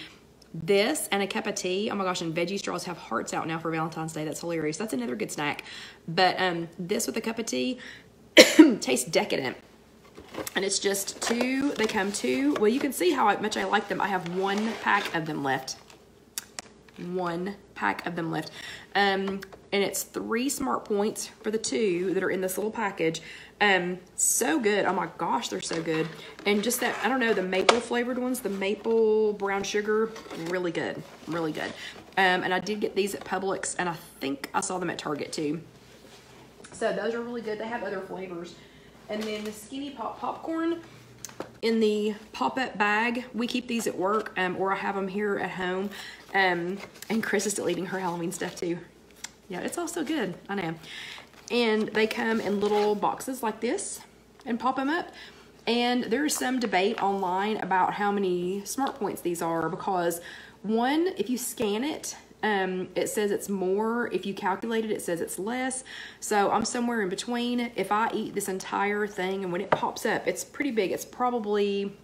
This and a cup of tea, oh my gosh, and veggie straws have hearts out now for Valentine's Day. That's hilarious. That's another good snack. But this with a cup of tea tastes decadent. And it's just they come two. Well, you can see how much I like them. I have 1 pack of them left. 1 pack of them left. And it's 3 Smart Points for the 2 that are in this little package. So good. Oh my gosh, they're so good. And just that, I don't know, the maple flavored ones, the maple brown sugar, really good. Really good. And I did get these at Publix, and I think I saw them at Target too. So those are really good. They have other flavors. And then the Skinny Pop popcorn in the pop-up bag. We keep these at work, or I have them here at home. And Chris is still eating her Halloween stuff too. Yeah, it's all so good. I know. And they come in little boxes like this and pop them up. And there's some debate online about how many Smart Points these are, because one, if you scan it, it says it's more. If you calculate it, it says it's less. So I'm somewhere in between. If I eat this entire thing, and when it pops up, it's pretty big. It's probably,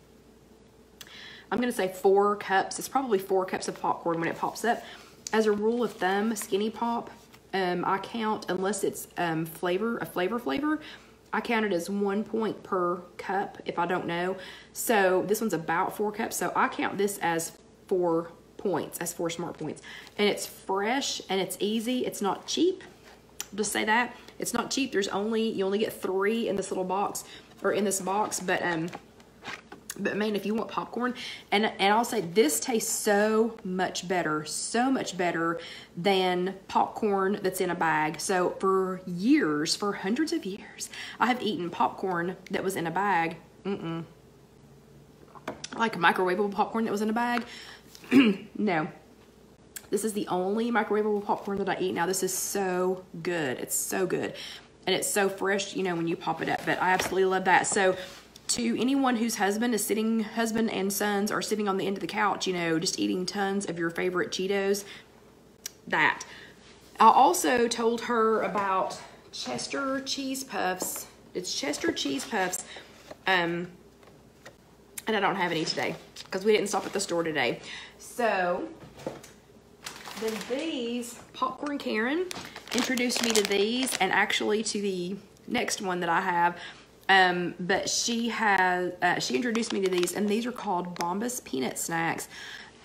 I'm going to say 4 cups. It's probably 4 cups of popcorn when it pops up. As a rule of thumb, Skinny Pop, I count, unless it's a flavor, I count it as 1 point per cup if I don't know. So this one's about 4 cups. So I count this as 4 points, as 4 Smart Points. And it's fresh and it's easy. It's not cheap. I'll just say that. It's not cheap. You only get 3 in this little box, or in this box. But man, if you want popcorn, and I'll say this tastes so much better than popcorn that's in a bag. So for years, for hundreds of years, I have eaten popcorn that was in a bag. Like microwavable popcorn that was in a bag. No. This is the only microwavable popcorn that I eat now. This is so good. It's so good. And it's so fresh, you know, when you pop it up. But I absolutely love that. So to anyone whose husband and sons are sitting on the end of the couch, you know, just eating tons of your favorite Cheetos, that. I also told her about Chester Cheese Puffs. It's Chester Cheese Puffs. And I don't have any today because we didn't stop at the store today. So then these Popcorn Karen, introduced me to these, and actually to the next one that I have. But she introduced me to these, and these are called Bombas peanut snacks.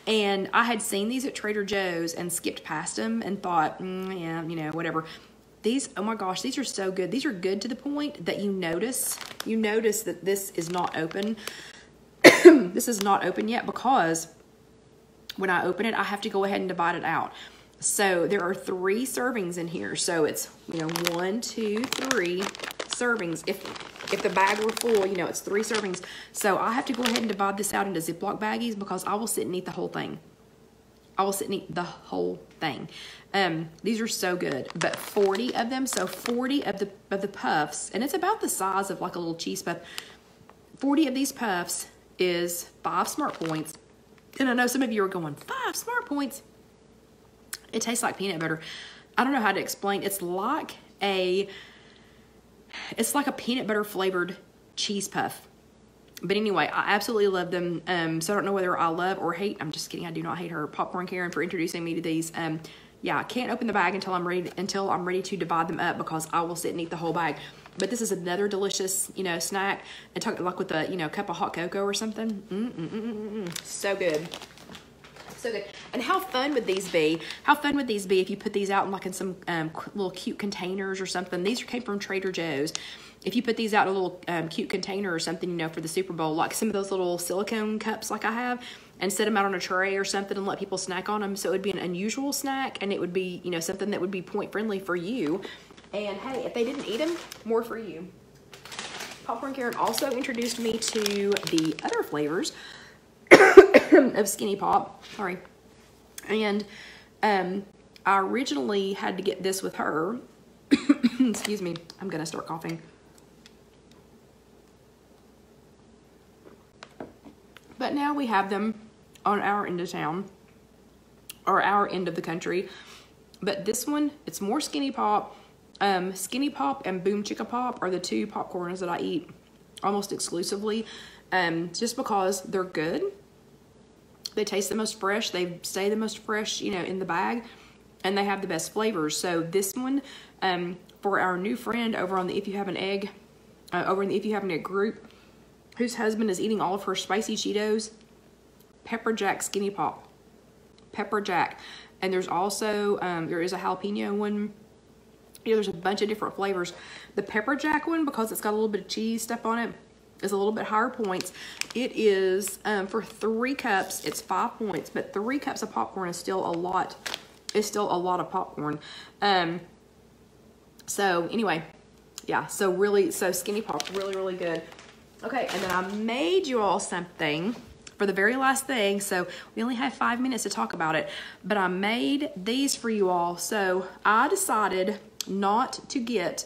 And I had seen these at Trader Joe's and skipped past them and thought, yeah, you know, whatever. These, oh my gosh, these are so good. These are good to the point that you notice that this is not open. This is not open yet, because when I open it, I have to go ahead and divide it out. So there are 3 servings in here. So it's, you know, 1, 2, 3 servings. If the bag were full, you know, it's 3 servings. So I have to go ahead and divide this out into Ziploc baggies, because I will sit and eat the whole thing. I will sit and eat the whole thing. These are so good, but 40 of them. So 40 of the puffs, and it's about the size of like a little cheese puff. 40 of these puffs is 5 Smart Points. And I know some of you are going, 5 Smart Points? It tastes like peanut butter. I don't know how to explain. It's like a peanut butter flavored cheese puff. But anyway, I absolutely love them. So I don't know whether I love or hate. I'm just kidding. I do not hate her, Popcorn Karen, for introducing me to these. Yeah, I can't open the bag until I'm ready to divide them up, because I will sit and eat the whole bag. But this is another delicious, you know, snack. And talk like with a, you know, cup of hot cocoa or something. So good. So good. And how fun would these be? How fun would these be if you put these out in like in some little cute containers or something? These came from Trader Joe's. If you put these out in a little cute container or something, you know, for the Super Bowl, like some of those little silicone cups like I have, and set them out on a tray or something and let people snack on them. So it would be an unusual snack, and it would be, you know, something that would be point friendly for you. And hey, if they didn't eat them, more for you. Popcorn Karen also introduced me to the other flavors of Skinny Pop. Sorry. And I originally had to get this with her. Excuse me, I'm gonna start coughing. But now we have them on our end of town, or our end of the country. But this one, it's more Skinny Pop. Skinny Pop and Boom Chicka Pop are the 2 popcorns that I eat almost exclusively, just because they're good. They taste the most fresh. They stay the most fresh, you know, in the bag, and they have the best flavors. So this one, for our new friend over on the If You Have an Egg, over in the If You Have an Egg group, whose husband is eating all of her spicy Cheetos, Pepper Jack Skinny Pop. Pepper Jack. And there's also, there is a jalapeno one. Yeah, there's a bunch of different flavors. The Pepper Jack one, because it's got a little bit of cheese stuff on it, is a little bit higher points. It is, for 3 cups, it's 5 points, but 3 cups of popcorn is still a lot. It's still a lot of popcorn. So anyway, yeah, so Skinny Pop, really, really good. Okay, and then I made you all something for the very last thing. So we only have 5 minutes to talk about it, but I made these for you all. So I decided not to get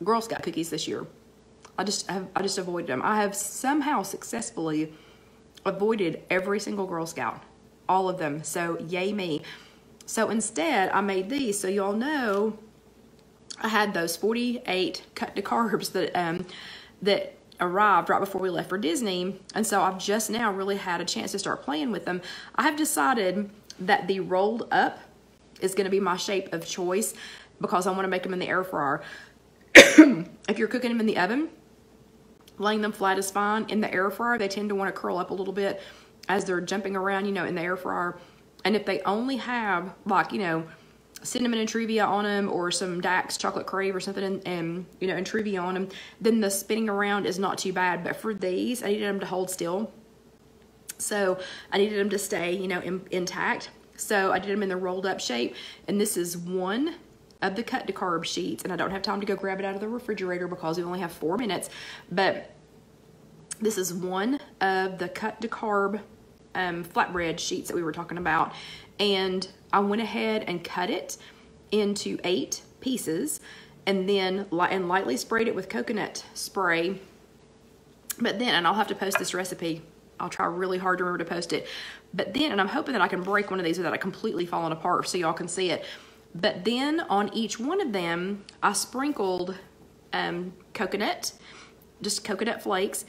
Girl Scout cookies this year. I just avoided them. I have somehow successfully avoided every single Girl Scout, all of them. So yay me. So instead, I made these. So y'all know I had those 48 cut to carbs that arrived right before we left for Disney, and so I've just now really had a chance to start playing with them. I have decided that the rolled up is going to be my shape of choice, because I want to make them in the air fryer. If you're cooking them in the oven, laying them flat is fine. In the air fryer, they tend to want to curl up a little bit as they're jumping around, you know, in the air fryer. And if they only have, like, you know, cinnamon and Truvia on them, or some Dax chocolate crave or something, and you know, and Truvia on them, then the spinning around is not too bad. But for these, I needed them to hold still, so I needed them to stay, you know, intact. So I did them in the rolled up shape, and this is one of the cut to carb sheets, and I don't have time to go grab it out of the refrigerator because we only have 4 minutes, but this is one of the cut to carb flatbread sheets that we were talking about. And I went ahead and cut it into 8 pieces, and then lightly sprayed it with coconut spray. But then, and I'll have to post this recipe. I'll try really hard to remember to post it. But then, and I'm hoping that I can break one of these without it completely falling apart so y'all can see it. But then on each one of them, I sprinkled coconut, just coconut flakes,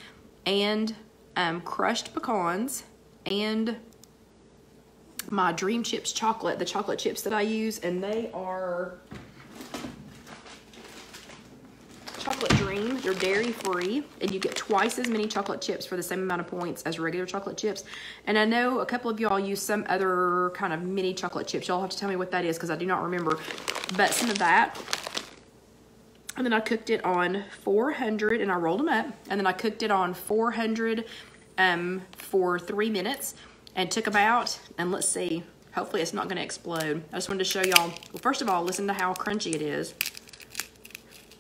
and crushed pecans, and my Dream Chips chocolate, the chocolate chips that I use, and they are, Chocolate Dream. They're dairy free, and you get twice as many chocolate chips for the same amount of points as regular chocolate chips. And I know a couple of y'all use some other kind of mini chocolate chips. Y'all have to tell me what that is because I do not remember. But some of that. And then I cooked it on 400, and I rolled them up. And then I cooked it on 400 for 3 minutes, and took them out. And let's see. Hopefully it's not going to explode. I just wanted to show y'all. Well, first of all, listen to how crunchy it is.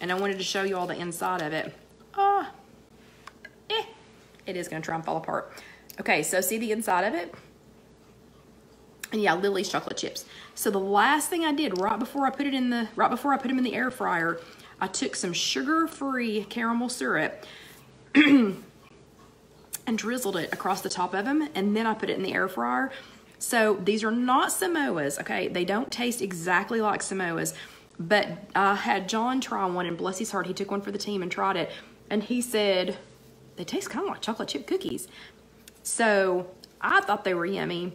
And I wanted to show you all the inside of it. It is going to try and fall apart. Okay, so see the inside of it? And yeah, Lily's chocolate chips. So the last thing I did right before I put them in the air fryer, I took some sugar-free caramel syrup and drizzled it across the top of them, and then I put it in the air fryer. So these are not Samoas, okay? They don't taste exactly like Samoas. But I had John try one, and bless his heart, he took one for the team and tried it. And he said, they taste kind of like chocolate chip cookies. So I thought they were yummy.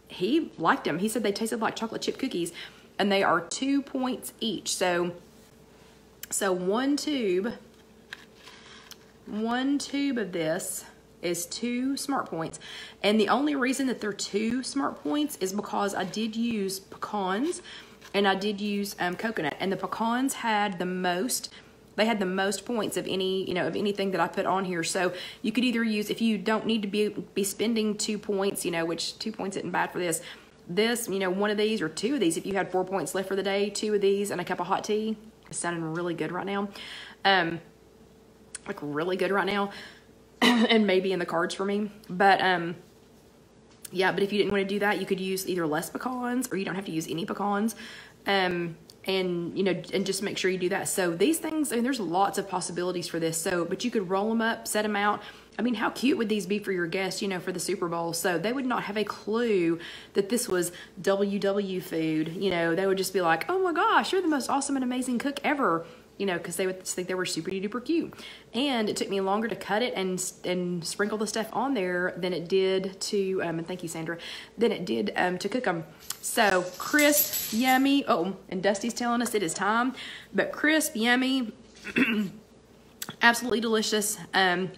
He liked them. He said they tasted like chocolate chip cookies. And they are 2 points each. So one tube of this is 2 smart points. And the only reason that they're 2 smart points is because I did use pecans. And I did use coconut, and the pecans had the most. They had the most points of any, of anything that I put on here. So you could either use, if you don't need to be spending 2 points, which 2 points isn't bad for this. One of these or 2 of these. If you had 4 points left for the day, 2 of these and a cup of hot tea. It's sounding really good right now, like really good right now, and maybe in the cards for me, but yeah, but if you didn't want to do that, you could use either less pecans, or you don't have to use any pecans. And just make sure you do that. So these things, I mean, there's lots of possibilities for this. So, but you could roll them up, set them out. I mean, how cute would these be for your guests, for the Super Bowl? So they would not have a clue that this was WW food. They would just be like, oh my gosh, you're the most awesome and amazing cook ever. Because they would think they were super duper cute. And it took me longer to cut it and sprinkle the stuff on there than it did to, and thank you, Sandra, than it did to cook them. So crisp, yummy. Oh, and Dusty's telling us it is time. But crisp, yummy, absolutely delicious.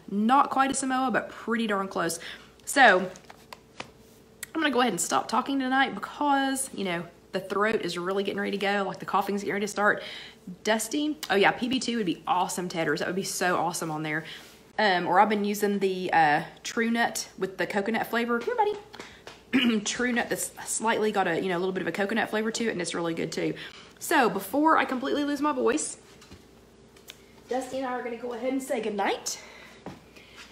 Not quite a Samoa, but pretty darn close. So I'm going to go ahead and stop talking tonight because, the throat is really getting ready to go. Like the coughing's getting ready to start. Dusty. Oh yeah, PB2 would be awesome, Tedders. That would be so awesome on there. Or I've been using the True Nut with the coconut flavor. Come here, buddy. True Nut that's slightly got a little bit of a coconut flavor to it, and it's really good too. So before I completely lose my voice, Dusty and I are going to go ahead and say goodnight.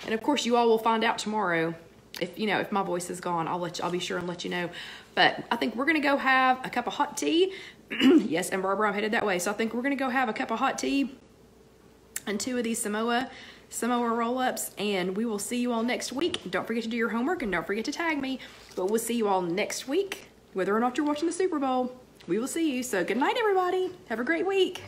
And of course, you all will find out tomorrow. If my voice is gone, I'll be sure and let you know. But I think we're gonna go have a cup of hot tea. Yes, and Barbara, I'm headed that way. So I think we're gonna go have a cup of hot tea and 2 of these Samoa roll-ups, and we will see you all next week. Don't forget to do your homework, and don't forget to tag me. But we'll see you all next week, whether or not you're watching the Super Bowl. We will see you. So good night, everybody. Have a great week.